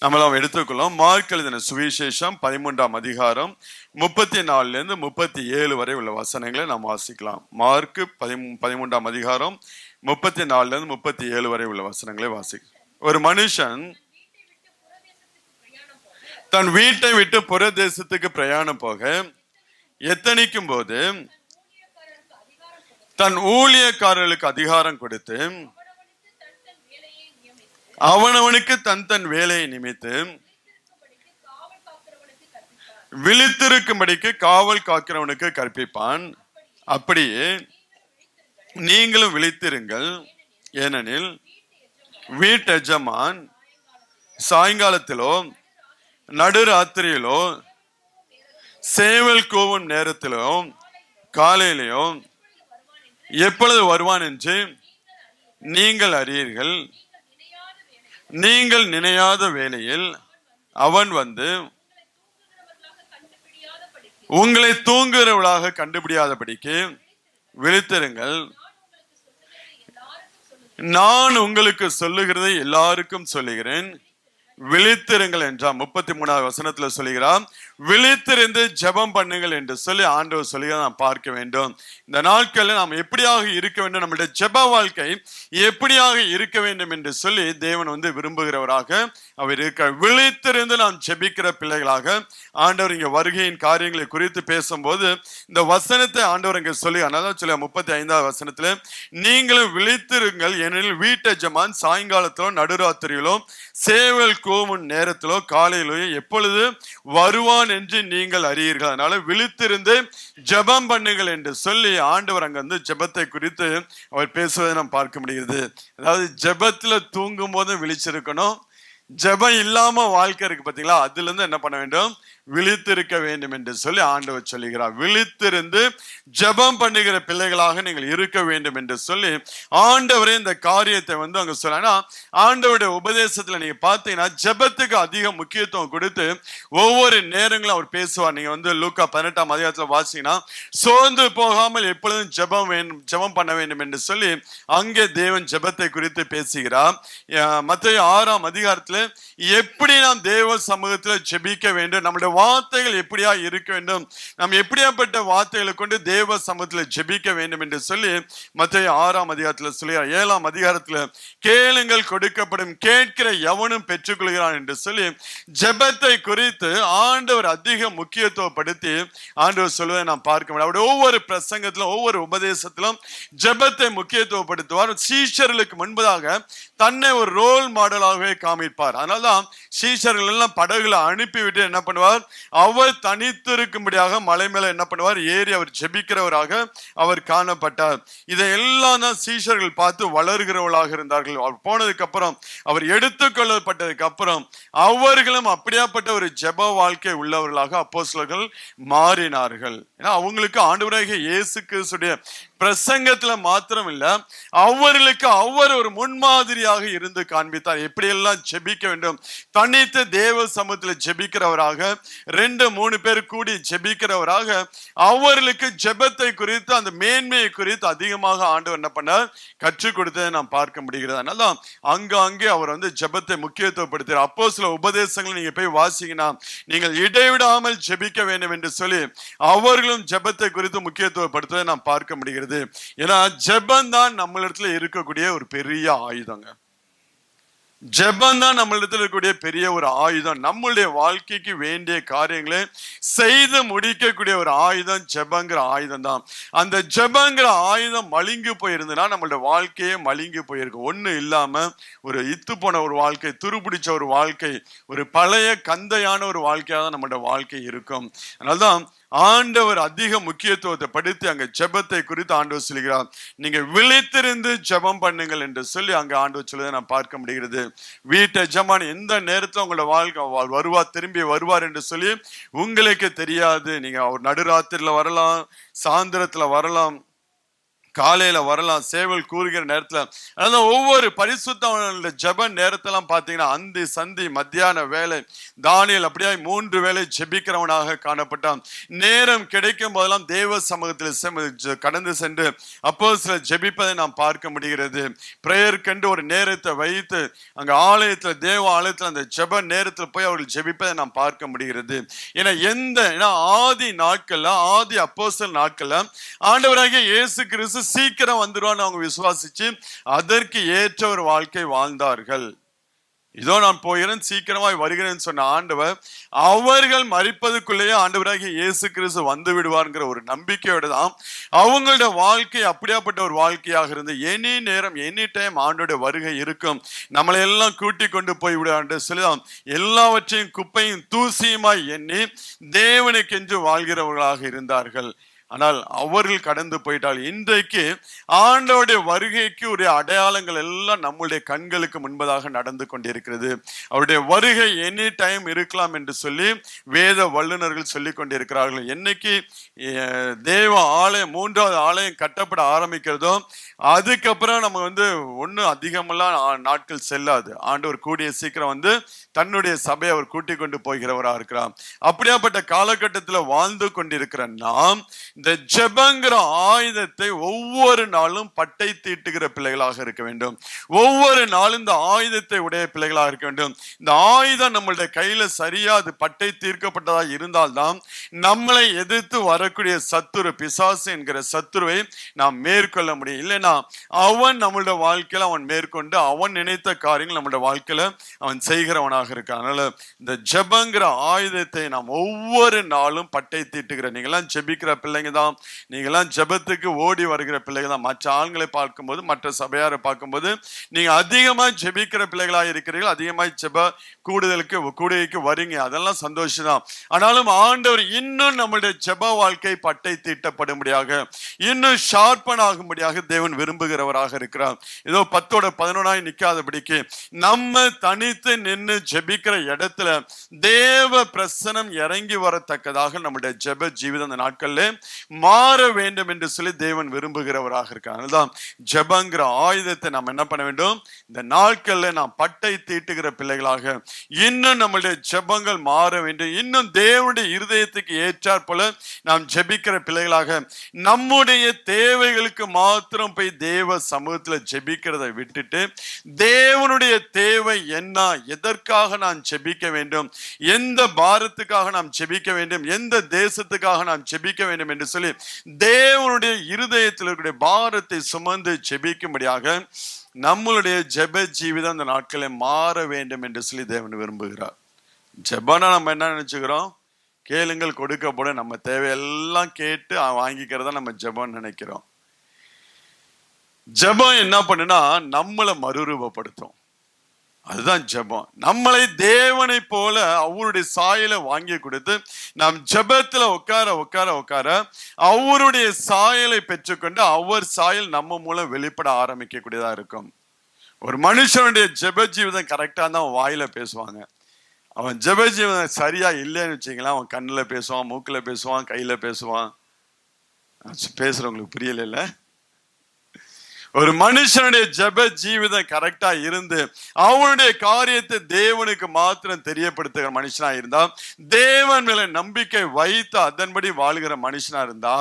நம்மளாம் எடுத்துக்கொள்ளும். மார்க் எழுதின சுவிசேஷம் 13ஆம் அதிகாரம் 34 37 வரை உள்ள வசனங்களை நாம் வாசிக்கலாம். மார்க் 13ஆம் அதிகாரம் 34 37 வரை உள்ள வசனங்களை வாசிக்கலாம். ஒரு மனுஷன் தன் வீட்டை விட்டு புற தேசத்துக்கு பிரயாணம் போக எத்தனிக்கும் போது தன் ஊழியக்காரர்களுக்கு அதிகாரம் கொடுத்து அவனவனுக்கு தன் வேலையை நிமித்து விழித்திருக்கும்படிக்கு காவல் காக்கிறவனுக்கு கற்பிப்பான். அப்படியே நீங்களும் விழித்திருங்கள். ஏனெனில் வீட்டெஜமான் சாயங்காலத்திலோ நடுராத்திரியிலோ சேவல் கூவும் நேரத்திலோ காலையிலோ எப்பொழுது வருவான் என்று நீங்கள் அறியீர்கள். நீங்கள் நினையாத வேளையில் அவன் வந்து உங்களை தூங்குகிறவளாக கண்டுபிடியாதபடிக்கு விழித்திருங்கள். நான் உங்களுக்கு சொல்லுகிறதை எல்லாருக்கும் சொல்லுகிறேன், விழித்திருங்கள் என்றார். 33ஆவது வசனத்துல சொல்லுகிறார், விழித்திருந்து ஜெபம் பண்ணுங்கள் என்று சொல்லி ஆண்டவர் சொல்லுகிறத நாம் பார்க்க வேண்டும். இந்த நாட்களில் நாம் எப்படியாக இருக்க வேண்டும், நம்முடைய ஜெப வாழ்க்கை எப்படியாக இருக்க வேண்டும் என்று சொல்லி தேவன் வந்து விரும்புகிறவராக அவர் இருக்க. விழித்திருந்து நாம் ஜெபிக்கிற பிள்ளைகளாக ஆண்டவர் இங்க வருகையின் காரியங்களை குறித்து பேசும்போது இந்த வசனத்தை ஆண்டவர் இங்க சொல்லி, அதனால சொல்ல 35ஆவது வசனத்துல நீங்களும் விழித்திருங்கள். ஏனெனில் வீட்டெஜமான் சாயங்காலத்திலோ நடுராத்திரியிலோ சேவல் கூவும் நேரத்திலோ காலையிலோ எப்பொழுது வருவான் என்று நீங்கள் அறியீர்கள். அதனால விழித்திருந்து ஜெபம் பண்ணுங்கள் என்று சொல்லி ஆண்டவர் அங்க வந்து ஜெபத்தை குறித்து அவர் பேசுவதை நாம் பார்க்க முடிகிறது. அதாவது ஜெபத்துல தூங்கும் போது விழிச்சிருக்கணும், ஜெபம் இல்லாம வாழ்க்கை இருக்கு பாத்தீங்களா, அதுல இருந்து என்ன பண்ண வேண்டும், விழித்திருக்க வேண்டும் என்று சொல்லி ஆண்டவர் சொல்லுகிறார். விழித்திருந்து ஜெபம் பண்ணுகிற பிள்ளைகளாக நீங்கள் இருக்க வேண்டும் என்று சொல்லி ஆண்டவரே இந்த காரியத்தை வந்து அங்க சொல்ல. ஆண்டவருடைய உபதேசத்துல நீங்க பார்த்தீங்கன்னா ஜெபத்துக்கு அதிக முக்கியத்துவம் கொடுத்து ஒவ்வொரு நேரங்களும் அவர் பேசுவார். நீங்க வந்து லூக்கா 18ஆம் அதிகாரத்துல வாசிங்கன்னா சோர்ந்து போகாமல் எப்பொழுதும் ஜெபம் பண்ண வேண்டும் என்று சொல்லி அங்கே தேவன் ஜெபத்தை குறித்து பேசுகிறார். மத்தேயு 6ஆம் அதிகாரத்துல எப்படி நாம் தேவ சமூகத்துல ஜெபிக்க வேண்டும், நம்முடைய வார்த்தைகள் எப்படியா இருக்க வேண்டும், நாம் எப்படியாப்பட்ட வார்த்தைகளை கொண்டு தேவ சமூகத்துல ஜெபிக்க வேண்டும் என்று சொல்லி மத்தேயு 6ஆம் அதிகாரத்துல சொல்லி 7ஆம் அதிகாரத்துல கேளுங்கள் கொடுக்கப்படும், கேட்கிற எவனும் பெற்றுக்கொள்கிறான் என்று சொல்லி ஜெபத்தை குறித்து ஆண்டவர் அதிக முக்கியத்துவப்படுத்தி ஆண்டவர் சொல்வதை நாம் பார்க்க முடியும். அவருடைய ஒவ்வொரு பிரசங்கத்திலும் ஒவ்வொரு உபதேசத்திலும் ஜெபத்தை முக்கியத்துவப்படுத்துவார். சீஷர்களுக்கு முன்பதாக தன்னை ஒரு ரோல் மாடலாகவே காமிப்பார். அதனால்தான் சீஷர்கள் எல்லாம் படகுல அனுப்பிவிட்டு என்ன பண்ணுவார், அவர் தனித்திருக்கும்படியாக மலை மேல என்ன பண்ணுவார், ஏறி அவர் ஜெபிக்கிறவராக அவர் காணப்பட்டார். இதை எல்லாம் தான் சீஷர்கள் பார்த்து வளர்கிறவர்களாக இருந்தார்கள். அவர் போனதுக்கு அப்புறம், அவர் எடுத்துக்கொள்ளப்பட்டதுக்கு அப்புறம் அவர்களும் அப்படியாப்பட்ட ஒரு ஜெப வாழ்க்கை உள்ளவர்களாக அப்போஸ்தலர்கள் மாறினார்கள். ஏன்னா அவங்களுக்கு ஆண்டவராகிய இயேசு கிறிஸ்துடைய பிரசங்கத்துல மாத்திரம் இல்ல, அவர்களுக்கு அவர் ஒரு முன்மாதிரியாக இருந்து காண்பித்தார். எப்படியெல்லாம் ஜெபிக்க வேண்டும், தனித்து தேவ சமூகத்துல ஜெபிக்கிறவராக, 2-3 பேர் கூடி ஜெபிக்கிறவராக, அவர்களுக்கு ஜெபத்தை குறித்து அந்த மேன்மையை குறித்து அதிகமாக ஆண்டவர் என்ன பண்ணார், கற்றுக் கொடுத்ததை நாம் பார்க்க முடிகிறது. அதனால அங்கே அவர் வந்து ஜெபத்தை முக்கியத்துவப்படுத்துகிறார். அப்போ சில உபதேசங்களை நீங்க போய் வாசிங்கன்னா நீங்கள் இடைவிடாமல் ஜெபிக்க வேண்டும் என்று சொல்லி அவர்களும் ஜெபத்தை குறித்து முக்கியத்துவப்படுத்துவதை நாம் பார்க்க முடிகிறது. ஏன்னா ஜெபம் தான் நம்மளிடத்துல இருக்கக்கூடிய ஒரு பெரிய ஆயுதங்க. ஜெபம் தான் நம்மளிடத்தில் இருக்கக்கூடிய பெரிய ஒரு ஆயுதம். நம்மளுடைய வாழ்க்கைக்கு வேண்டிய காரியங்களை செய்து முடிக்கக்கூடிய ஒரு ஆயுதம் ஜெபங்கிற ஆயுதம் தான். அந்த ஜெபங்கிற ஆயுதம் மழுங்கி போயிருந்ததுன்னா நம்மளுடைய வாழ்க்கையே மழுங்கி போயிருக்கும். ஒண்ணு இல்லாம ஒரு இத்து போன ஒரு வாழ்க்கை, துருபிடிச்ச ஒரு வாழ்க்கை, ஒரு பழைய கந்தையான ஒரு வாழ்க்கையாக தான் நம்மளுடைய வாழ்க்கை இருக்கும். அதனால்தான் ஆண்டவர் அதிக முக்கியத்துவத்தை படுத்தி அங்க ஜெபத்தை குறித்து ஆண்டவர் சொல்கிறார், நீங்க விழித்திருந்து ஜெபம் பண்ணுங்கள் என்று சொல்லி அங்க ஆண்டவர் சொல்வதை நான் பார்க்க முடிகிறது. வீட்டை ஜெபம் எந்த நேரத்துல உங்களோட வாழ்க்கை திரும்பி வருவார் என்று சொல்லி உங்களுக்கு தெரியாது. நீங்க ஒரு நடுராத்திரில வரலாம், சாயந்திரத்துல வரலாம், காலையில வரலாம், சேவல் கூறுகிற நேரத்துல, அதாவது ஒவ்வொரு பரிசுத்த ஜெப நேரத்தெல்லாம் பாத்தீங்கன்னா அந்தி சந்தி மத்தியான வேலை தானியேல் அப்படியே 3 வேளை ஜெபிக்கிறவனாக காணப்பட்டான். நேரம் கிடைக்கும் போதெல்லாம் தேவ சமூகத்தில் கடந்து சென்று அப்போஸ்தலர் ஜெபிப்பதை நாம் பார்க்க முடிகிறது. பிரேயர் கண்டு ஒரு நேரத்தை வைத்து அங்க ஆலயத்துல தேவ ஆலயத்துல அந்த ஜெப நேரத்துல போய் அவர்கள் ஜெபிப்பதை நாம் பார்க்க முடிகிறது. ஏன்னா ஆதி நாட்கள்ல, ஆதி அப்போஸ்தலர் நாட்கள்ல ஆண்டவராகிய இயேசு கிறிஸ்து சீக்கிரம் வந்துருவான்னு அவங்க விசுவாசிச்சு அதற்கு ஏற்ற ஒரு வாழ்க்கை வாழ்ந்தார்கள். இதோ நான் போகிறேன், சீக்கிரமாய் வருகிறேன் சொன்ன ஆண்டவர் அவர்கள் மரிப்பதுக்குள்ளேயே ஆண்டவராகிய இயேசு கிறிஸ்து வந்து விடுவார்ங்கிற ஒரு நம்பிக்கையோட தான் அவங்களோட வாழ்க்கை அப்படியாப்பட்ட ஒரு வாழ்க்கையாக இருந்து எனி நேரம் எனி டைம் ஆண்டோட வருகை இருக்கும், நம்மளை எல்லாம் கூட்டி கொண்டு போய் விட சொல்லிதான் எல்லாவற்றையும் குப்பையும் தூசியுமாய் எண்ணி தேவனுக்கென்று வாழ்கிறவர்களாக இருந்தார்கள். ஆனால் அவர்கள் கடந்து போயிட்டால் இன்றைக்கு ஆண்டவருடைய வருகைக்கு ஒரு அடையாளங்கள் எல்லாம் நம்முடைய கண்களுக்கு முன்பதாக நடந்து கொண்டிருக்கிறது. அவருடைய வருகை எனி டைம் இருக்கலாம் என்று சொல்லி வேத வல்லுநர்கள் சொல்லி கொண்டிருக்கிறார்கள். என்னைக்கு தேவ ஆலயம் 3வது ஆலயம் கட்டப்பட ஆரம்பிக்கிறதோ அதுக்கப்புறம் நம்ம ஒன்னும் அதிகமெல்லாம் நாட்கள் செல்லாது. ஆண்டவர் கூடிய சீக்கிரம் தன்னுடைய சபையை அவர் கூட்டிக் கொண்டு போகிறவராக இருக்கிறார். அப்படியாப்பட்ட காலகட்டத்தில் வாழ்ந்து கொண்டிருக்கிற நாம் இந்த ஜெபங்கிற ஆயுதத்தை ஒவ்வொரு நாளும் பட்டை தீட்டுகிற பிள்ளைகளாக இருக்க வேண்டும். ஒவ்வொரு நாளும் இந்த ஆயுதத்தை உடைய பிள்ளைகளாக இருக்க வேண்டும். இந்த ஆயுதம் நம்மளுடைய கையில சரியா அது பட்டை தீர்க்கப்பட்டதாக இருந்தால்தான் நம்மளை எதிர்த்து வரக்கூடிய சத்துரு, பிசாசு என்கிற சத்துருவை நாம் மேற்கொள்ள முடியும். இல்லைன்னா அவன் நம்மளுடைய வாழ்க்கையில அவன் மேற்கொண்டு அவன் நினைத்த காரியங்கள் நம்மளுடைய வாழ்க்கையில அவன் செய்கிறவனாக இருக்கான். அதனால இந்த ஜெபங்கிற ஆயுதத்தை நாம் ஒவ்வொரு நாளும் பட்டை தீட்டுகிற, நீங்கெல்லாம் ஜெபிக்கிற பிள்ளைங்க தான், நீங்கெல்லாம் ஜெபத்துக்கு ஓடி வருகிற பிள்ளைங்க தான். மற்ற ஆண்களை பார்க்கும்போது, மற்ற சபையாரை பார்க்கும்போது நீங்க அதிகமா ஜெபிக்கிற பிள்ளைகளாக இருக்கிறீர்கள், அதிகமாக ஜெப கூடுகைக்கு வரீங்க, அதெல்லாம் சந்தோஷம் தான். ஆனாலும் ஆண்டவர் இன்னும் நம்முடைய ஜெப வாழ்க்கை பட்டை தீட்டப்படும்படியாக, இன்னும் ஷார்பன் ஆகும்படியாக தேவன் விரும்புகிறவராக இருக்கிறார். ஏதோ 10-11 நிக்காதபடிக்கு நம்ம தனித்து நின்று ஜெபிக்கிற இடத்துல தேவ பிரசனம் இறங்கி வரத்தக்கதாக நம்முடைய ஜெப ஜீவிதம் அந்த நாட்கள்ல மாற வேண்டும் என்று சொல்லி தேவன் விரும்புகிறவராக இருக்கார். அதுதான் ஜெபங்கிற ஆயுதத்தை நாம் என்ன பண்ண வேண்டும், இந்த நாட்கள்ல நாம் பட்டை தீட்டுகிற பிள்ளைகளாக இன்னும் நம்முடைய ஜெபங்கள் மாற வேண்டும். இன்னும் தேவனுடைய இருதயத்துக்கு ஏற்றாற் போல நாம் ஜெபிக்கிற பிள்ளைகளாக, நம்முடைய தேவைகளுக்கு மாத்திரம் போய் தேவ சமூகத்துல ஜெபிக்கிறதை விட்டுட்டு தேவனுடைய தேவை என்ன, எதற்காக நான் ஜெபிக்க வேண்டும், எந்த பாரத்துக்காக நாம் ஜெபிக்க வேண்டும், எந்த தேசத்துக்காக நாம் ஜெபிக்க வேண்டும் என்று சொல்லி தேவனுடைய இருதயத்தில் இருக்கிற பாரத்தை சுமந்து ஜெபிக்கும்படியாக நம்மளுடைய ஜெப ஜீவிதம் அந்த நாட்களை மாற வேண்டும் என்று சொல்லி தேவன் விரும்புகிறார். ஜெபனா நம்ம என்ன நினைச்சுக்கிறோம், கேளுங்கள் கொடுக்கப்படும், நம்ம தேவையெல்லாம் கேட்டு வாங்கிக்கிறதா நம்ம ஜெபம் நினைக்கிறோம். ஜெபம் என்ன பண்ணுனா நம்மளை மறுரூபப்படுத்தும். அதுதான் ஜெபம். நம்மளை தேவனை போல அவருடைய சாயலை வாங்கி கொடுத்து நாம் ஜெபத்துல உட்கார அவருடைய சாயலை பெற்றுக்கொண்டு அவர் சாயல் நம்ம மூலம் வெளிப்பட ஆரம்பிக்க கூடியதா இருக்கும். ஒரு மனுஷனுடைய ஜெப ஜீவிதம் கரெக்டா தான் வாயில பேசுவாங்க. அவன் ஜெப ஜீவிதம் சரியா இல்லைன்னு வச்சுக்கலாம், அவன் கண்ணுல பேசுவான், மூக்குல பேசுவான், கையில பேசுவான். பேசுறவங்களுக்கு புரியல. ஒரு மனுஷனுடைய ஜெப ஜீவிதம் கரெக்டா இருந்து அவனுடைய காரியத்தை தேவனுக்கு மாத்திரம் தெரியப்படுத்துகிற மனுஷனா இருந்தா, தேவன் மேல நம்பிக்கை வைத்து அதன்படி வாழ்கிற மனுஷனா இருந்தா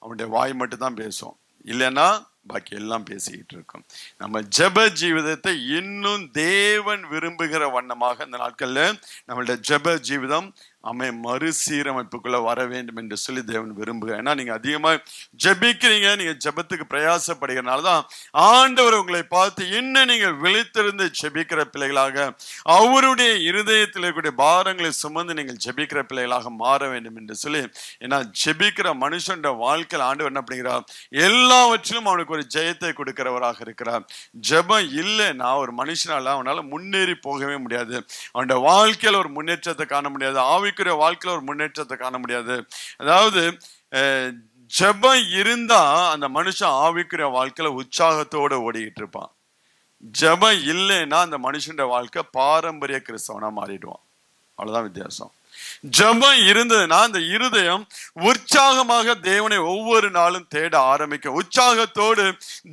அவனுடைய வாய் மட்டும் தான் பேசும், இல்லைன்னா பாக்கி எல்லாம் பேசிக்கிட்டு இருக்கும். நம்ம ஜெப ஜீவிதத்தை இன்னும் தேவன் விரும்புகிற வண்ணமாக இந்த நாட்கள்ல நம்மளுடைய ஜெப ஜீவிதம் மறுசீரமைப்புக்குள்ள வர வேண்டும் என்று சொல்லி தேவன் விரும்புக. ஏன்னா நீங்க அதிகமா ஜெபிக்கிறீங்க, நீங்க ஜெபத்துக்கு பிரயாசப்படுகிறனாலதான் ஆண்டவர் உங்களை பார்த்து இன்னும் நீங்க விழித்திருந்து ஜெபிக்கிற பிள்ளைகளாக, அவருடைய இருதயத்தில் இருக்கக்கூடிய பாரங்களை சுமந்து நீங்கள் ஜெபிக்கிற பிள்ளைகளாக மாற வேண்டும் என்று சொல்லி. ஏன்னா ஜெபிக்கிற மனுஷன் வாழ்க்கையில் ஆண்டவர் என்ன பண்ணுகிறார், எல்லாவற்றிலும் அவனுக்கு ஒரு ஜெயத்தை கொடுக்கிறவராக இருக்கிறார். ஜெபம் இல்லைன்னா ஒரு மனுஷனால அவனால முன்னேறி போகவே முடியாது, அவனுடைய வாழ்க்கையில் ஒரு முன்னேற்றத்தை காண முடியாது, வாழ்க்கையில ஒரு முன்னேற்றத்தை காண முடியாது. அதாவது ஜெபம் இருந்தா அந்த மனுஷன் ஆவிக்குரிய வாழ்க்கையில உற்சாகத்தோட ஓடிக்கிட்டு இருப்பான். ஜெபம் இல்லைன்னா அந்த மனுஷன் வாழ்க்கை பாரம்பரிய கிறிஸ்தவனா மாறிடுவான். அவ்வளவுதான் வித்தியாசம். ஜெபம் இருந்ததுன்னா அந்த இருதயம் உற்சாகமாக தேவனை ஒவ்வொரு நாளும் தேட ஆரம்பிக்கும். உற்சாகத்தோடு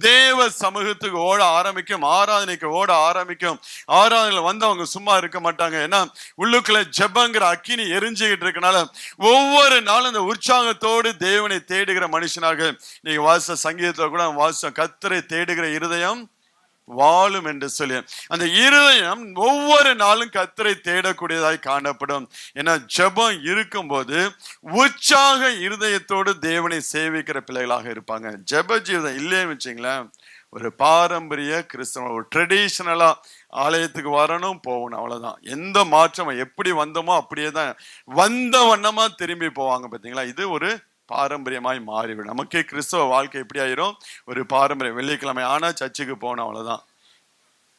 தேவ சமூகத்துக்கு ஓட ஆரம்பிக்கும், ஆராதனைக்கு ஓட ஆரம்பிக்கும். ஆராதனையில வந்து அவங்க சும்மா இருக்க மாட்டாங்க. ஏன்னா உள்ளுக்குள்ள ஜெபங்கிற அக்கினி எரிஞ்சுக்கிட்டு இருக்கனால ஒவ்வொரு நாளும் அந்த உற்சாகத்தோடு தேவனை தேடுகிற மனுஷனாக நீங்க வாச சங்கீதத்துல கூட வாசம் கர்த்தரை தேடுகிற இருதயம் வாழும் என்று சொல்லி அந்த இருதயம் ஒவ்வொரு நாளும் கர்த்தரை தேடக்கூடியதாய் காணப்படும். ஏன்னா ஜெபம் இருக்கும்போது உற்சாக இருதயத்தோடு தேவனை சேவிக்கிற பிள்ளைகளாக இருப்பாங்க. ஜெப ஜீவிதம் இல்லைன்னு வச்சுங்களேன், ஒரு பாரம்பரிய கிறிஸ்தவ ஒரு ட்ரெடிஷனலா ஆலயத்துக்கு வரணும் போகணும், அவ்வளவுதான். எந்த மாற்றம் எப்படி வந்தோமோ அப்படியே தான் வந்த வண்ணமா திரும்பி போவாங்க. பார்த்தீங்களா, இது ஒரு பாரம்பரியமாய் மாறிவிடும். நமக்கே கிறிஸ்தவ வாழ்க்கை எப்படி ஆயிரும், ஒரு பாரம்பரியம். வெள்ளிக்கிழமை ஆனா சர்ச்சுக்கு போகணும், அவ்வளவுதான்.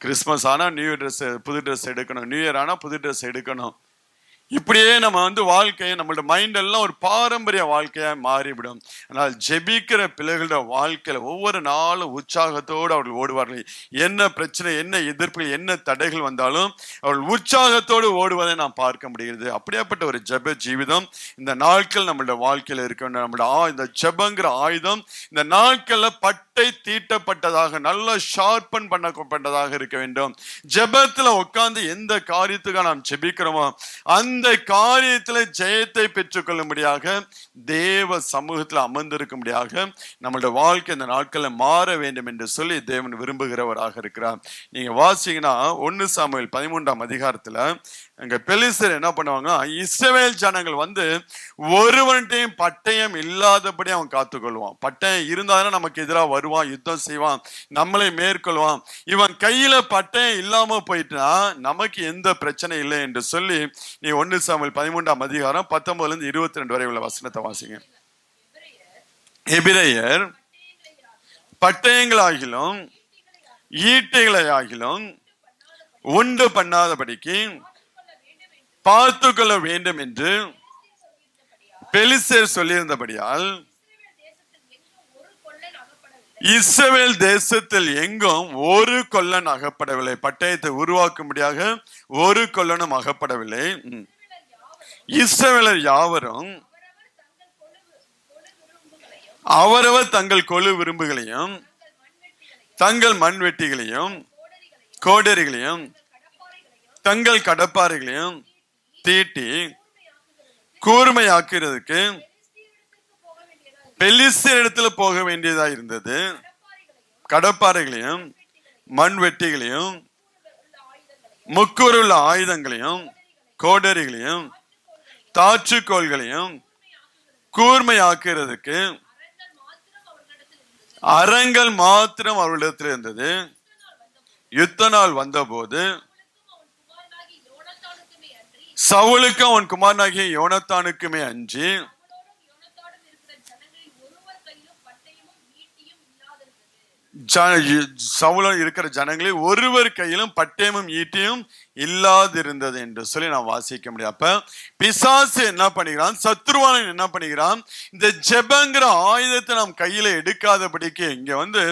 கிறிஸ்மஸ் ஆனா நியூ இயர் ட்ரெஸ், புது ட்ரெஸ் எடுக்கணும். நியூ இயர் ஆனா புது ட்ரெஸ் எடுக்கணும். இப்படியே நம்ம வந்து வாழ்க்கையை நம்மளோட மைண்ட் எல்லாம் ஒரு பாரம்பரிய வாழ்க்கையா மாறிவிடும். ஆனால் ஜெபிக்கிற பிள்ளைகளோட வாழ்க்கையில ஒவ்வொரு நாளும் உற்சாகத்தோடு அவர்கள் ஓடுவார்கள். என்ன பிரச்சனை, என்ன எதிர்ப்புகள், என்ன தடைகள் வந்தாலும் அவர்கள் உற்சாகத்தோடு ஓடுவதை நாம் பார்க்க முடிகிறது. அப்படியாப்பட்ட ஒரு ஜெப ஜீவிதம் இந்த நாட்கள் நம்மளோட வாழ்க்கையில இருக்க வேண்டும். நம்மளோட இந்த ஜெபங்கிற ஆயுதம் இந்த நாட்கள்ல பட்டை தீட்டப்பட்டதாக, நல்ல ஷார்பன் பண்ணப்பட்டதாக இருக்க வேண்டும். ஜெபத்துல உட்கார்ந்து எந்த காரியத்துக்காக நாம் ஜெபிக்கிறோமோ அந்த காரியத்துல ஜெயத்தை பெற்றுக்கொள்ளும்படியாக, தேவ சமூகத்தில் அமர்ந்திருக்கும்படியாக நம்மளுடைய வாழ்க்கை இந்த நாட்களில் மாற வேண்டும் என்று சொல்லி தேவன் விரும்புகிறவராக இருக்கிறார். நீங்க வாசிங்கன்னா 1 சாமுவேல் 13ஆம் அதிகாரத்துல அங்க பெலிஸ்தர் என்ன பண்ணுவாங்க, இஸ்ரவேல் ஜனங்கள் வந்து ஒருவன்ட்டையும் பட்டயம் இல்லாதபடி அவன் காத்துக்கொள்வான். பட்டயம் இருந்தாலும் நமக்கு எதிராக வருவான், யுத்தம் செய்வான், நம்மளை மேற்கொள்வான். இவன் கையில பட்டயம் இல்லாம போயிட்டுனா நமக்கு எந்த பிரச்சனை இல்லை என்று சொல்லி நீ 1 சாமுவேல் 13ஆம் அதிகாரம் 19 22 வரை உள்ள வசனத்தை வாசிங்க. எபிரெயர் பட்டயங்களாகிலும் ஈட்டைகளை ஆகிலும் உண்டு பண்ணாதபடிக்கு பார்த்து கொள்ள வேண்டும் என்று பெலிஸ்தர் சொல்லியிருந்தபடியால் இஸ்ரவேல் தேசத்தில் எங்கும் ஒரு கொல்லன் அகப்படவில்லை. பட்டயத்தை உருவாக்கும்படியாக ஒரு கொல்லனும் அகப்படவில்லை. இஸ்ரவேலர் யாவரும் அவரவர் தங்கள் கொழு விரும்புகளையும் தங்கள் மண்வெட்டிகளையும் கோடரிகளையும் தங்கள் கடப்பாறைகளையும் தீட்டி கூர்மையாக்குறதுக்கு பெலிஸ்தர் இடத்துல போக வேண்டியதா இருந்தது. கடப்பாறைகளையும் மண்வெட்டிகளையும் முக்கூறுள்ள ஆயுதங்களையும் கோடரிகளையும் தாற்றுக்கோள்களையும் கூர்மையாக்குறதுக்கு அரங்கள் மாத்திரம் அவர்களிடத்தில் இருந்தது. யுத்த நாள் வந்தபோது சவுலுக்கும் அவன் குமாரனாகிய யோனத்தானுக்குமே அஞ்சி சவுலும் இருக்கிற ஜனங்களில் ஒருவர் கையிலும் பட்டயமும் ஈட்டியும் இல்லாதிருந்தது என்று சொல்லி நான் வாசிக்க முடியும். அப்ப பிசாசு என்ன பண்ணுகிறான், சத்ருவானன் என்ன பண்ணுகிறான், இந்த ஜெபங்கிற ஆயுதத்தை நாம் கையில எடுக்காதபடிக்கு, இங்க வந்து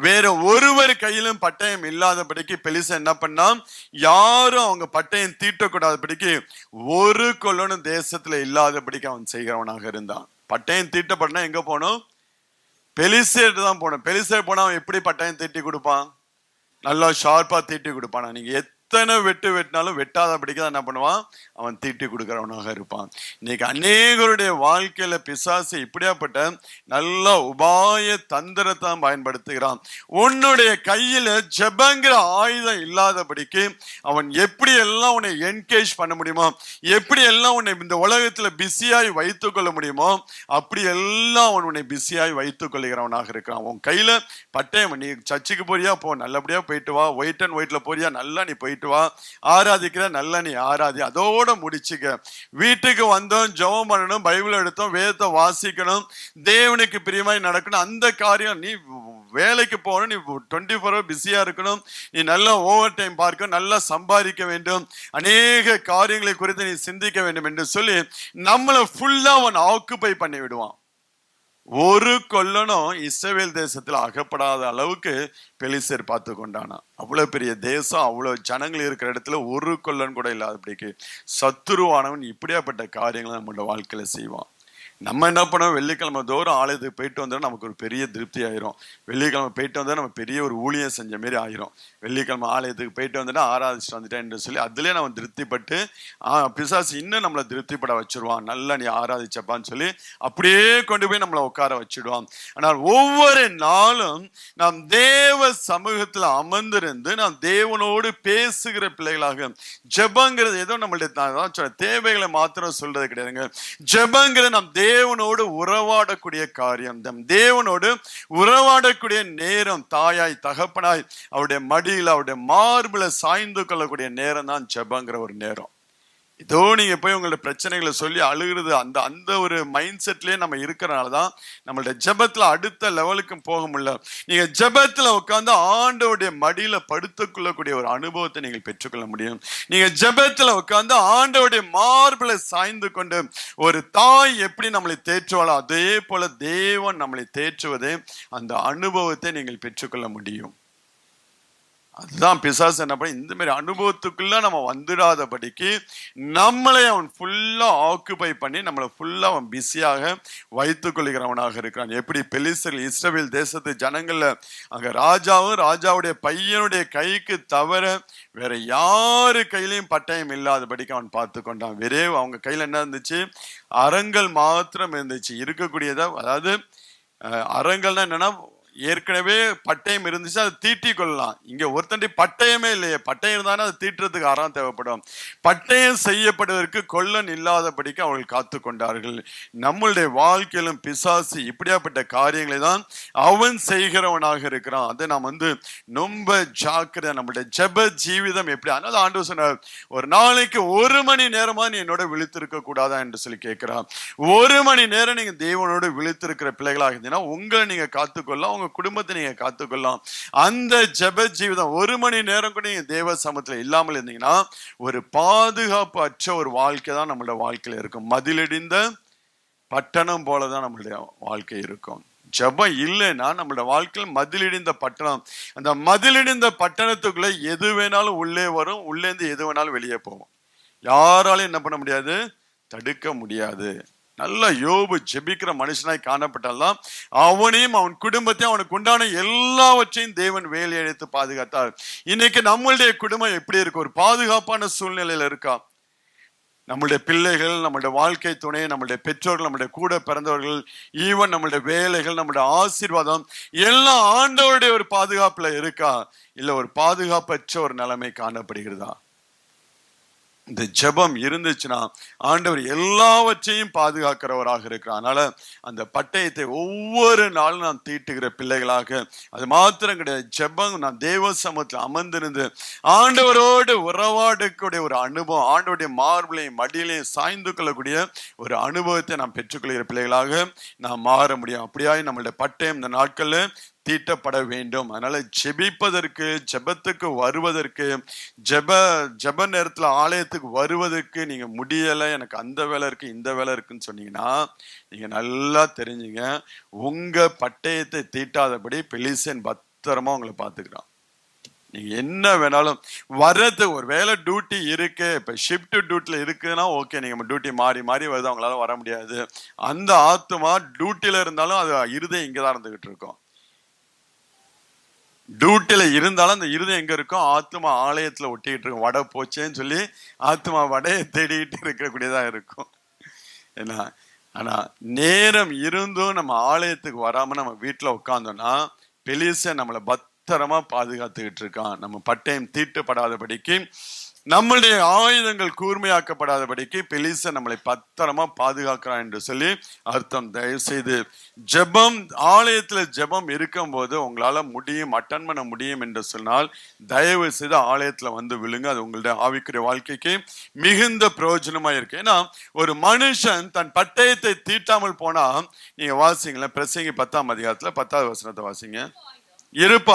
வேற ஒருவர் கையிலும் பட்டயம் இல்லாதபடிக்கு பெலிஸ்தர் என்ன பண்ணான், யாரும் அவங்க பட்டயம் தீட்டக்கூடாதபடிக்கு ஒரு கொல்லனும் தேசத்துல இல்லாதபடிக்கு அவன் செய்கிறவனாக இருந்தான். பட்டயம் தீட்டப்படனா எங்க போனோம், பெலிஸ்தர் தான் போனோம். பெலிஸ்தர் போனா அவன் எப்படி பட்டயம் தீட்டி கொடுப்பான், நல்லா ஷார்ப்பா தீட்டி கொடுப்பானா. நீங்க எத்தனை வெட்டினாலும் வெட்டாதபடிக்கு தான் என்ன பண்ணுவான், அவன் தீட்டி கொடுக்கிறவனாக இருப்பான். இன்னைக்கு அநேகருடைய வாழ்க்கையில பிசாசு இப்படியாப்பட்ட நல்ல உபாய தந்திரத்தை பயன்படுத்துகிறான். உன்னுடைய கையில ஜெபங்கிற ஆயுதம் இல்லாதபடிக்கு அவன் எப்படி எல்லாம் உன்னை என்கேஜ் பண்ண முடியுமோ, எப்படி எல்லாம் உன்னை இந்த உலகத்துல பிஸியாய் வைத்துக் கொள்ள முடியுமோ அப்படி எல்லாம் அவன் உன்னை பிஸியாய் வைத்துக் கொள்ளுகிறவனாக இருக்கிறான். உன் கையில பட்டயம், நீ சர்ச்சுக்கு போறியா போ, நல்லபடியா போயிட்டு வா. ஒயிட் அண்ட் ஒயிட்ல போறியா, நல்லா நீ போயிட்டு வா. ஆராதிக்கிற நல்லா நீ ஆராதி, அதோட முடிச்சுக்க. வீட்டுக்கு வந்தோம், ஜெபம் பண்ணணும், பைபிள் எடுத்தோம், வேதத்தை வாசிக்கணும், தேவனுக்கு பிரியமாய் நடக்கணும். அந்த காரியம் நீ வேலைக்கு போகணும், நீ 24 hours பிஸியா இருக்கணும், நீ நல்லா ஓவர் டைம் பார்க்க, நல்லா சம்பாதிக்க வேண்டும், அநேக காரியங்களை குறித்து நீ சிந்திக்க வேண்டும் என்று சொல்லி நம்மளை ஃபுல்லா அவன் ஆக்குபை பண்ணி விடுவான். ஒரு கொல்லனும் இஸ்ரவேல் தேசத்தில் அகப்படாத அளவுக்கு பெலிஸ்தர் பார்த்து கொண்டானா. அவ்வளவு பெரிய தேசம், அவ்வளவு ஜனங்கள் இருக்கிற இடத்துல ஒரு கொல்லன் கூட இல்லாதபடிக்கு சத்துருவானவன் இப்படியாப்பட்ட காரியங்களை நம்மளோட வாழ்க்கையில செய்வான். நம்ம என்ன பண்ணோம், வெள்ளிக்கிழமை தோறும் ஆலயத்துக்கு போயிட்டு வந்தோம், நமக்கு ஒரு பெரிய திருப்தி ஆயிரும். வெள்ளிக்கிழமை போயிட்டு வந்தா நம்ம பெரிய ஒரு ஊழியம் செஞ்ச மாரி ஆயிரும். வெள்ளிக்கிழமை ஆலயத்துக்கு போயிட்டு வந்துட்டா ஆராதிச்சுட்டு வந்துட்டேன் என்று சொல்லி அதுலயே நம்ம திருப்திப்பட்டு பிசாசு இன்னும் நம்மளை திருப்திப்பட வச்சிருவான். நல்லா நீ ஆராதிச்சப்பான்னு சொல்லி அப்படியே கொண்டு போய் நம்மளை உட்கார வச்சிடுவான். ஆனால் ஒவ்வொரு நாளும் நாம் தேவ சமூகத்துல அமர்ந்திருந்து நாம் தேவனோடு பேசுகிற பிள்ளைகளாக, ஜெபங்கிறது ஏதோ நம்மளுடைய தேவைகளை மாத்திரம் சொல்றது கிடையாதுங்க. ஜெபங்கிறது நம் தேவனோடு உறவாடக்கூடிய காரியம். தேவனோடு உறவாடக்கூடிய நேரம், தாயாய் தகப்பனாய் அவருடைய மடியில் அவருடைய மார்பில சாய்ந்து கொள்ளக்கூடிய நேரம் தான் ஜெபங்கிற ஒரு நேரம். இதோ நீங்க போய் உங்களோட பிரச்சனைகளை சொல்லி அழுகிறது, அந்த அந்த ஒரு மைண்ட் செட்லயே நம்ம இருக்கிறனாலதான் நம்மளோட ஜெபத்துல அடுத்த லெவலுக்கு போக முடியல. நீங்க ஜெபத்துல உட்கார்ந்து ஆண்டவருடைய மடியில படுத்துக் கொள்ளக்கூடிய ஒரு அனுபவத்தை நீங்கள் பெற்றுக்கொள்ள முடியும். நீங்க ஜெபத்துல உட்கார்ந்து ஆண்டவருடைய மார்பில சாய்ந்து கொண்டு ஒரு தாய் எப்படி நம்மளை தேற்றுவாளோ அதே போல தேவன் நம்மளை தேற்றுவதே அந்த அனுபவத்தை நீங்கள் பெற்றுக்கொள்ள முடியும். அதுதான் பிசாசு என்ன பண்ண, இந்த மாதிரி அனுபவத்துக்குள்ள நம்ம வந்துடாதபடிக்கு நம்மளை அவன் ஃபுல்லா ஆக்குபை பண்ணி நம்மளை ஃபுல்லா அவன் பிஸியாக வைத்துக் கொள்கிறவனாக இருக்கிறான். எப்படி பெலிஸ்தர்கள் இஸ்ரவேல் தேசத்து ஜனங்கள்ல அங்க ராஜாவும் ராஜாவுடைய பையனுடைய கைக்கு தவிர வேற யாரு கையிலையும் பட்டயம் இல்லாதபடிக்கு அவன் பார்த்து கொண்டான். வெறே அவங்க கையில என்ன இருந்துச்சு, அரங்கள் மாத்திரம் இருந்துச்சு இருக்கக்கூடியதா. அதாவது அரங்கல்னா என்னன்னா, ஏற்கனவே பட்டயம் இருந்துச்சு, அதை தீட்டி கொள்ளலாம். இங்க ஒருத்தண்டி பட்டயமே இல்லையே, பட்டயம் இருந்தானே அதை தீட்டுறதுக்கு அறம் தேவைப்படும். பட்டயம் செய்யப்படுவதற்கு கொல்லன் இல்லாதபடிக்கு அவர்கள் காத்து கொண்டார்கள். நம்மளுடைய வாழ்க்கையிலும் பிசாசு இப்படியாப்பட்ட காரியங்களை தான் அவன் செய்கிறவனாக இருக்கிறான். அதை நாம் ரொம்ப ஜாக்கிரதை. நம்மளுடைய ஜெப ஜீவிதம் எப்படி, அதனால ஆண்டவர் சொன்னார், ஒரு நாளைக்கு 1 மணி நேரமா நீ என்னோட விழித்திருக்க கூடாதா என்று சொல்லி கேட்கிறான். 1 மணி நேரம் நீங்க தேவனோடு விழித்திருக்கிற பிள்ளைகளாக இருந்தீங்கன்னா உங்களை நீங்க காத்துக்கொள்ளலாம், குடும்பத்தை நீங்க காத்துக்கொள்ளலாம். அந்த ஜெப ஜீவிதம் 1 மணி நேரம் கூட நீங்க தேவ சமூகத்துல இல்லாமல் இருந்தீங்கன்னா ஒரு பாதுகாப்பு அற்ற ஒரு வாழ்க்கை தான் நம்மளுடைய வாழ்க்கையில இருக்கும். மதிலிடிந்த பட்டணம் போலதான் நம்மளுடைய வாழ்க்கை இருக்கும். ஜெபம் இல்லைன்னா நம்மளோட வாழ்க்கையில் மதிலிடிந்த பட்டணம். அந்த மதிலிடிந்த பட்டணத்துக்குள்ள எது வேணாலும் உள்ளே வரும், உள்ளே இருந்து எது வேணாலும் வெளியே போகும். யாராலும் என்ன பண்ண முடியாது, தடுக்க முடியாது. நல்ல யோபு ஜெபிக்கிற மனுஷனாய் காணப்பட்டால்தான் அவனையும் அவன் குடும்பத்தையும் அவனுக்கு உண்டான எல்லாவற்றையும் தேவன் வேலை அழைத்து பாதுகாத்தார். இன்னைக்கு நம்மளுடைய குடும்பம் எப்படி இருக்கு, ஒரு பாதுகாப்பான சூழ்நிலையில இருக்கா? நம்மளுடைய பிள்ளைகள், நம்மளுடைய வாழ்க்கை துணை, நம்மளுடைய பெற்றோர்கள், நம்மளுடைய கூட பிறந்தவர்கள், ஈவன் நம்மளுடைய வேலைகள், நம்மளுடைய ஆசீர்வாதம் எல்லாம் ஆண்டவருடைய ஒரு பாதுகாப்புல இருக்கா? இல்ல ஒரு பாதுகாப்பற்ற ஒரு நிலைமை காணப்படுகிறதா? இந்த ஜெபம் இருந்துச்சுன்னா ஆண்டவர் எல்லாவற்றையும் பாதுகாக்கிறவராக இருக்கிறார். அதனால அந்த பட்டயத்தை ஒவ்வொரு நாளும் நாம் தீட்டுகிற பிள்ளைகளாக, அது மாத்திரம் கிடையாது, ஜெபம் நான் தேவ சமூகத்தில் அமர்ந்திருந்து ஆண்டவரோடு உறவாடக்கூடிய ஒரு அனுபவம், ஆண்டவருடைய மார்பிலையும் மடியிலையும் சாய்ந்து கொள்ளக்கூடிய ஒரு அனுபவத்தை நாம் பெற்றுக்கொள்கிற பிள்ளைகளாக நாம் மாற முடியும். அப்படியாய் நம்மளுடைய பட்டயம் இந்த நாட்கள்ல தீட்டப்பட வேண்டும். அதனால ஜெபிப்பதற்கு, ஜெபத்துக்கு வருவதற்கு, ஜெப நேரத்துல ஆலயத்துக்கு வருவதற்கு நீங்க முடியலை, எனக்கு அந்த வேலை இருக்கு இந்த வேலை இருக்குன்னு சொன்னீங்கன்னா நீங்க நல்லா தெரிஞ்சுங்க, உங்க பட்டயத்தை தீட்டாதபடி பெலிஸ்தன் பத்திரமா உங்களை பார்த்துக்கிறான். நீங்க என்ன வேணாலும் வர்றது, ஒரு வேலை டியூட்டி இருக்கு, இப்ப ஷிப்ட் டியூட்டில இருக்குன்னா ஓகே, நீங்க டியூட்டி மாறி மாறி வருது, அவங்களால வர முடியாது. அந்த ஆத்துமா டியூட்டில இருந்தாலும் அது இருதயம் இங்கதான் இருந்துகிட்டு இருக்கும். டியூட்டில இருந்தாலும் அந்த இருதயம் எங்க இருக்கும், ஆத்மா ஆலயத்துல ஒட்டிக்கிட்டு இருக்கும். வடை போச்சேன்னு சொல்லி ஆத்மா வடையை தேடிக்கிட்டு இருக்கக்கூடியதா இருக்கும். ஏன்னா ஆனா நேரம் இருந்தும் நம்ம ஆலயத்துக்கு வராம நம்ம வீட்டுல உட்கார்ந்தோம்னா பெலிஸ்தன் நம்மளை பத்திரமா பாதுகாத்துக்கிட்டு இருக்கான். நம்ம பட்டயம் தீட்டுப்படாதபடிக்கு, நம்மளுடைய ஆயுதங்கள் கூர்மையாக்கப்படாதபடிக்கு பெலிஸ்தன் நம்மளை பத்திரமா பாதுகாக்கிறான் என்று சொல்லி அர்த்தம். தயவு செய்து ஜெபம், ஆலயத்துல ஜெபம் இருக்கும் போது உங்களால முடியும், அட்டன் பண்ண முடியும் என்று சொன்னால் தயவு செய்து ஆலயத்துல வந்து விழுங்க. அது உங்களுடைய ஆவிக்குரிய வாழ்க்கைக்கு மிகுந்த பிரயோஜனமா இருக்கு. ஏன்னா ஒரு மனுஷன் தன் பட்டயத்தை தீட்டாமல் போனா, நீங்க வாசிங்களேன், பிரசங்கி 10ஆம் அதிகாரத்துல 10வது வசனத்தை வாசிங்க. இரும்பு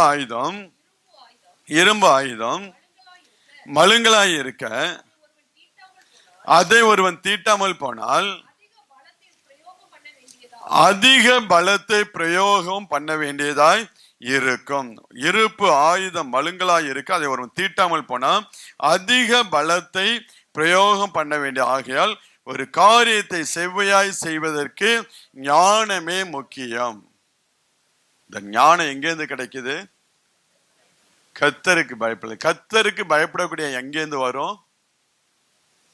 ஆயுதம் மழுங்களாய் இருக்க அதை ஒருவன் தீட்டாமல் போனால் அதிக பலத்தை பிரயோகம் பண்ண வேண்டியதாய் இருக்கும். இருப்பு ஆயுதம் மழுங்களாய் இருக்கு, அதை ஒரு தீட்டாமல் போனா அதிக பலத்தை பிரயோகம் பண்ண வேண்டிய ஆகையால் ஒரு காரியத்தை செவ்வையாய் செய்வதற்கு ஞானமே முக்கியம். இந்த ஞானம் எங்கேருந்து கிடைக்குது? கர்த்தருக்கு பயப்பட. கர்த்தருக்கு பயப்படக்கூடிய எங்கேருந்து வரும்?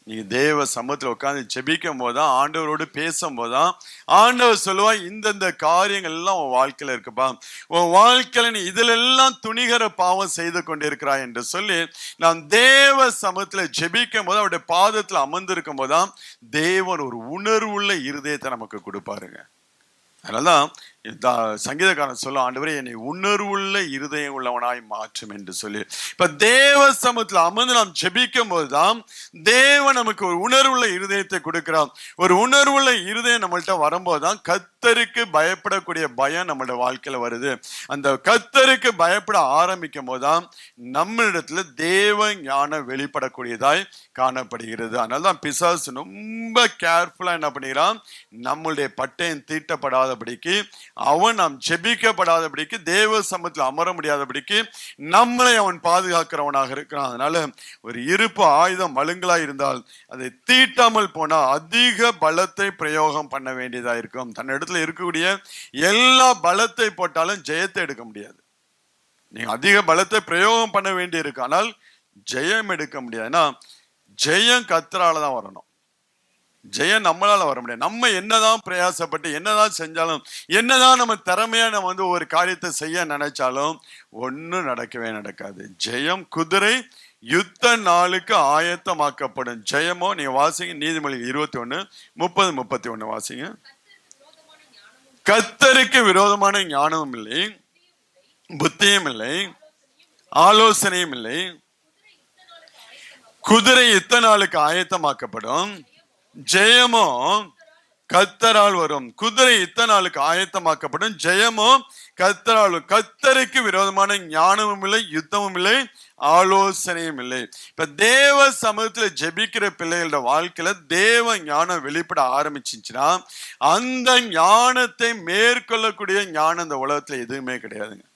நீ தேவ சமூகத்தில் உட்காந்து ஜெபிக்கும் போதுதான், ஆண்டவரோடு பேசும் போதுதான் ஆண்டவர் சொல்லுவா, இந்தந்த காரியங்கள் எல்லாம் உன் வாழ்க்கையில இருக்குப்பா, உன் வாழ்க்கையில நீ இதுல எல்லாம் துணிகர பாவம் செய்து கொண்டிருக்கிறாய் என்று சொல்லி நாம் தேவ சமூகத்துல ஜெபிக்கும் போது அவருடைய பாதத்துல அமர்ந்திருக்கும் போதுதான் தேவன் ஒரு உணர்வுள்ள இருதயத்தை நமக்கு கொடுப்பாருங்க. அதனாலதான் சங்கீதக்காரன் சொல்ல, ஆண்டவரே என்னை உணர்வுள்ள இருதயம் உள்ளவனாய் மாற்றும் என்று சொல்லி. இப்ப தேவ சமூகத்துல அமர்ந்து நாம் ஜெபிக்கும் போதுதான் தேவன் நமக்கு ஒரு உணர்வுள்ள இருதயத்தை கொடுக்கிறான். ஒரு உணர்வுள்ள இருதயம் நம்மள்கிட்ட வரும்போதுதான் கர்த்தருக்கு பயப்படக்கூடிய பயம் நம்மளோட வாழ்க்கையில வருது. அந்த கர்த்தருக்கு பயப்பட ஆரம்பிக்கும் போதுதான் நம்மளிடத்துல தேவ ஞானம் வெளிப்படக்கூடியதாய் காணப்படுகிறது. அதனாலதான் பிசாசு ரொம்ப கேர்ஃபுல்லா என்ன பண்ணிக்கிறான், நம்மளுடைய பட்டயம் தீட்டப்படாதபடிக்கு, அவன் நாம் ஜெபிக்கப்படாதபடிக்கு, தேவ சமூகத்தில் அமர முடியாதபடிக்கு நம்மளை அவன் பாதுகாக்கிறவனாக இருக்கிறான். அதனால ஒரு இருப்பு ஆயுதம் மழுங்களாய் இருந்தால் அதை தீட்டாமல் போனா அதிக பலத்தை பிரயோகம் பண்ண வேண்டியதா இருக்கும். தன்னிடத்துல இருக்கக்கூடிய எல்லா பலத்தை போட்டாலும் ஜெயத்தை எடுக்க முடியாது. நீங்க அதிக பலத்தை பிரயோகம் பண்ண வேண்டி இருக்கு, ஆனால் ஜெயம் எடுக்க முடியாது. ஏன்னா ஜெயம் கர்த்தரால தான் வரணும், ஜெயம் நம்மளால வர முடியாது. நம்ம என்னதான் பிரயாசப்பட்டு என்னதான் செஞ்சாலும், என்னதான் நம்ம திறமையா நம்ம ஒரு காரியத்தை செய்ய நினைச்சாலும் ஒன்னும் நடக்கவே நடக்காது. ஜெயம் குதிரை யுத்த நாளுக்கு ஆயத்தமாக்கப்படும். ஜெயமோ, நீங்க வாசிங்க நீதிமொழி 21:30-31 வாசிங்க. கர்த்தருக்கு விரோதமான ஞானமும் இல்லை, புத்தியும் இல்லை, ஆலோசனையும் இல்லை. குதிரை யுத்த நாளுக்கு ஆயத்தமாக்கப்படும், ஜெயமோ கர்த்தரால் வரும். குதிரை இத்தனை நாளுக்கு ஆயத்தமாக்கப்படும், ஜெயமோ கர்த்தரால். கர்த்தருக்கு விரோதமான ஞானமும் இல்லை, யுத்தமும் இல்லை, ஆலோசனையும் இல்லை. இப்ப தேவ சமூகத்துல ஜெபிக்கிற பிள்ளைகளோட வாழ்க்கையில தேவ ஞானம் வெளிப்பட ஆரம்பிச்சுச்சுன்னா அந்த ஞானத்தை மேற்கொள்ளக்கூடிய ஞானம் இந்த உலகத்துல எதுவுமே கிடையாதுங்க.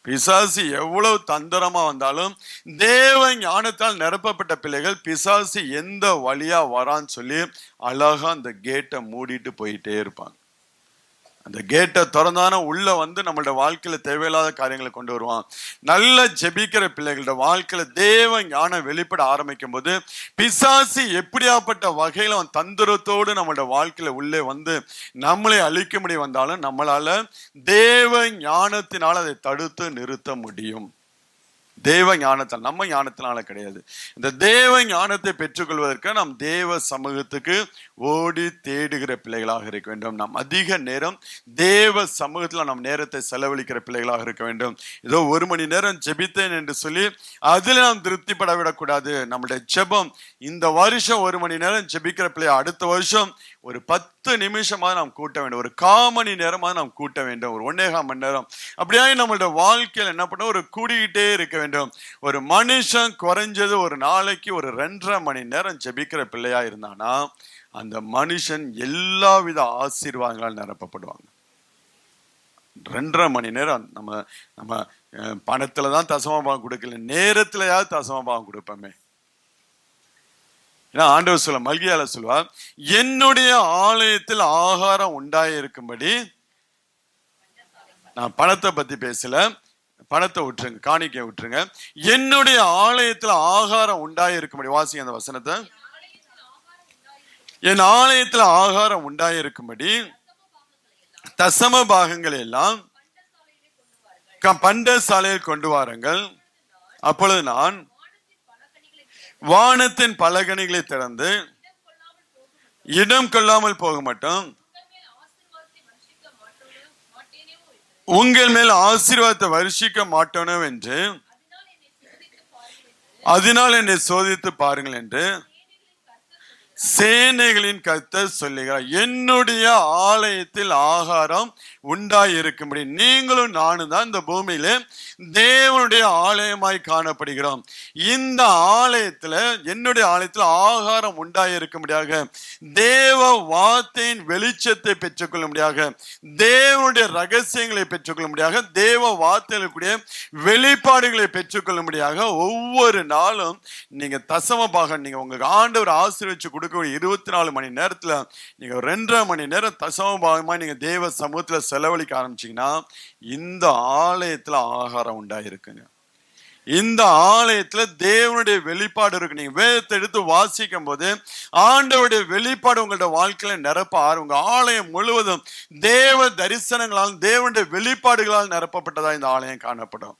பிசாசு எவ்வளவு தந்திரமா வந்தாலும் தேவ ஞானத்தால் நிரப்பப்பட்ட பிள்ளைகள் பிசாசு எந்த வழியா வரான்னு சொல்லி அழகா அந்த கேட்டை மூடிட்டு போயிட்டே இருப்பாங்க. அந்த கேட்டை திறந்தான உள்ள நம்மளோட வாழ்க்கையில தேவையில்லாத காரியங்களை கொண்டு வருவான். நல்ல ஜெபிக்கிற பிள்ளைகளோட வாழ்க்கையில தேவ ஞானம் வெளிப்பட ஆரம்பிக்கும் போது பிசாசு எப்படியாப்பட்ட வகையில அவன் தந்திரத்தோடு நம்மளோட வாழ்க்கையில உள்ளே நம்மளை அழிக்க முடிய வந்தாலும் நம்மளால தேவ ஞானத்தினால் அதை தடுத்து நிறுத்த முடியும். தேவ ஞானத்தால், நம்ம ஞானத்தினால கிடையாது. இந்த தேவ ஞானத்தை பெற்றுக்கொள்வதற்கு நாம் தேவ சமூகத்துக்கு ஓடி தேடுகிற பிள்ளைகளாக இருக்க வேண்டும். நாம் அதிக நேரம் தேவ சமூகத்தில் நாம் நேரத்தை செலவழிக்கிற பிள்ளைகளாக இருக்க வேண்டும். ஏதோ 1 மணி நேரம் ஜெபித்தேன் என்று சொல்லி அதில் நாம் திருப்திப்பட விடக்கூடாது. நம்முடைய ஜெபம் இந்த வருஷம் 1 மணி நேரம் ஜெபிக்கிற பிள்ளை அடுத்த வருஷம் ஒரு 10 நிமிஷமாக நாம் கூட்ட வேண்டும், ஒரு 1/4 மணி நேரமாக நாம் கூட்ட வேண்டும், ஒரு 1.25 மணி நேரம். அப்படியே நம்மளோட வாழ்க்கையில் என்ன பண்ண, ஒரு கூடிக்கிட்டே இருக்க வேண்டும். ஒரு மனுஷன் குறைஞ்சது ஒரு நாளைக்கு ஒரு 2.5 மணி நேரம் ஜெபிக்கிற பிள்ளையா இருந்தானா அந்த மனுஷன் எல்லா வித ஆசீர்வாதங்களால் நிரப்பப்படுவாங்க. 2.5 மணி நேரம் நம்ம பணத்துலதான் தசமபாகம் கொடுக்கல, நேரத்திலயாவது தசமபாகம் கொடுப்போமே. ஆண்டவர் சொல்ல, மல்கியால சொல்லுவார், என்னுடைய ஆலயத்தில் ஆகாரம் உண்டாயிருக்கும்படி. நான் பணத்தை பத்தி பேசல, பணத்தை விட்டுருங்க, காணிக்கை விட்டுருங்க. என்னுடைய ஆலயத்துல ஆகாரம் உண்டாயிருக்கும்படி. வாசிங்க அந்த வசனத்தை. என் ஆலயத்துல ஆகாரம் உண்டாயிருக்கும்படி தசம பாகங்கள் எல்லாம் பண்ட சாலையில் கொண்டு வாருங்கள். அப்பொழுது நான் வானத்தின் பலகணிகளை திறந்து இடம் கொள்ளாமல் போக மாட்டோம், உங்கள் மேல் ஆசீர்வாதத்தை வருஷிக்க மாட்டோனோ என்று, அதனால் என்னை சோதித்து பாருங்கள் என்று சேனைகளின் கர்த்தர் சொல்லுகிறார், என்னுடைய ஆலயத்தில் ஆகாரம் உண்டாயிருக்கும்படி நீங்களும் நானும் தான் இந்த பூமியில தேவனுடைய ஆலயமாய் காணப்படுகிறோம். இந்த ஆலயத்துல, என்னுடைய ஆலயத்தில் ஆகாரம் உண்டாயிருக்கும்படியாக, தேவ வார்த்தையின் வெளிச்சத்தை பெற்றுக்கொள்ளும்படியாக, தேவனுடைய ரகசியங்களை பெற்றுக்கொள்ளும்படியாக, தேவ வார்த்தைகளுடைய வெளிப்பாடுகளை பெற்றுக்கொள்ளும்படியாக ஒவ்வொரு நாளும் நீங்க தசமபாகம், நீங்க உங்களுக்கு ஆண்டவர் ஆசீர்வதிச்சு கொடுக்க 24 மணி நேரத்துல நீங்க 2.5 மணி நேரம் தசமபாகமா நீங்க தேவ சமூகத்துல செலவழிக்க ஆரம்பிச்சீங்கன்னா இந்த ஆலயத்துல ஆகாரம் உண்டாயிருக்குங்க. இந்த ஆலயத்துல தேவனுடைய வெளிப்பாடு இருக்கு. நீங்க வேதத்தை எடுத்து வாசிக்கும் போது ஆண்டவருடைய வெளிப்பாடு உங்களுடைய வாழ்க்கையில நிரப்ப உங்க ஆலயம் முழுவதும் தேவ தரிசனங்களால், தேவனுடைய வெளிப்பாடுகளால் நிரப்பப்பட்டதா இந்த ஆலயம் காணப்படும்.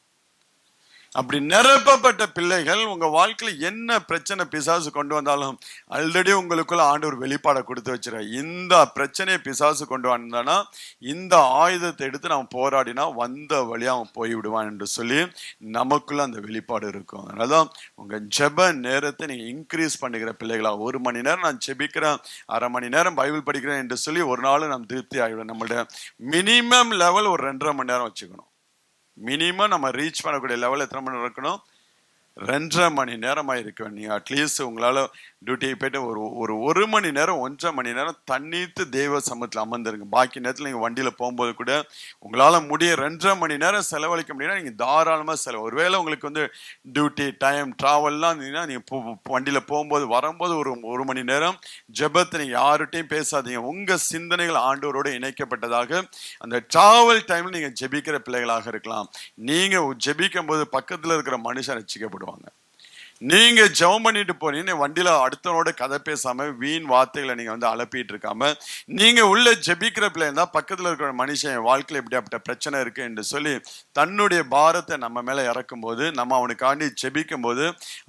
அப்படி நிரப்பப்பட்ட பிள்ளைகள் உங்க வாழ்க்கையில என்ன பிரச்சனை பிசாசு கொண்டு வந்தாலும் ஆல்ரெடி உங்களுக்குள்ள ஆண்டவர் வெளிப்பாடை கொடுத்து வச்சிருக்க. இந்த பிரச்சனையை பிசாசு கொண்டு வந்தானா இந்த ஆயுதத்தை எடுத்து நம்ம போராடினா வந்த வழியா அவன் போய்விடுவான் என்று சொல்லி நமக்குள்ள அந்த வெளிப்பாடு இருக்கும். அதனாலதான் உங்க ஜெப நேரத்தை நீங்க இன்க்ரீஸ் பண்ணுகிற பிள்ளைகளா, 1 மணி நேரம் நான் ஜெபிக்கிறேன், 1/2 மணி நேரம் பைபிள் படிக்கிறேன் என்று சொல்லி ஒரு நாள் நம்ம திருப்தி ஆகிடும். நம்மளுடைய மினிமம் லெவல் ஒரு 2.5 மணி நேரம் வச்சுக்கணும். மினிமம் நம்ம ரீச் பண்ணக்கூடிய லெவல் எத்தனை மணி நேரம் இருக்கணும்? 2.5 மணி நேரமா இருக்க வேண்டிய. அட்லீஸ்ட் உங்களால டியூட்டி போயிட்டு ஒரு மணி நேரம் 1.5 மணி நேரம் தண்ணீத்து தேவ சமூகத்தில் அமர்ந்துருங்க. பாக்கி நேரத்தில் நீங்க வண்டியில போகும்போது கூட உங்களால முடிய 2.5 மணி நேரம் செலவழிக்க முடியும்னா நீங்க தாராளமா ஒருவேளை உங்களுக்கு வந்து டியூட்டி டைம் டிராவல்லாம் இருந்தீங்கன்னா நீங்க வண்டியில போகும்போது வரும்போது ஒரு மணி நேரம் ஜெபத்தை நீங்க யார்கிட்டையும் பேசாதீங்க. உங்க சிந்தனைகள் ஆண்டவரோடு இணைக்கப்பட்டதாக அந்த டிராவல் டைம்ல நீங்க ஜெபிக்கிற பிள்ளைகளாக இருக்கலாம். நீங்க ஜெபிக்கும் போது பக்கத்துல இருக்கிற மனுஷன் ரட்சிக்கப்படுவாங்க. நீங்க ஜெபம் பண்ணிட்டு போறீங்க, வண்டியில அடுத்தவனோட கதை பேசாம வீண் வார்த்தைகளை நீங்க வந்து அலப்பிட்டு இருக்காம நீங்க உள்ள ஜெபிக்கிற பிள்ளை இருந்தா பக்கத்துல இருக்கிற மனுஷன் வாழ்க்கையில இப்படிப்பட்ட பிரச்சனை இருக்கு என்று சொல்லி தன்னுடைய பாரத்தை நம்ம மேல இறக்கும் போது, நம்ம அவனுக்காண்டி ஜெபிக்கும் போது,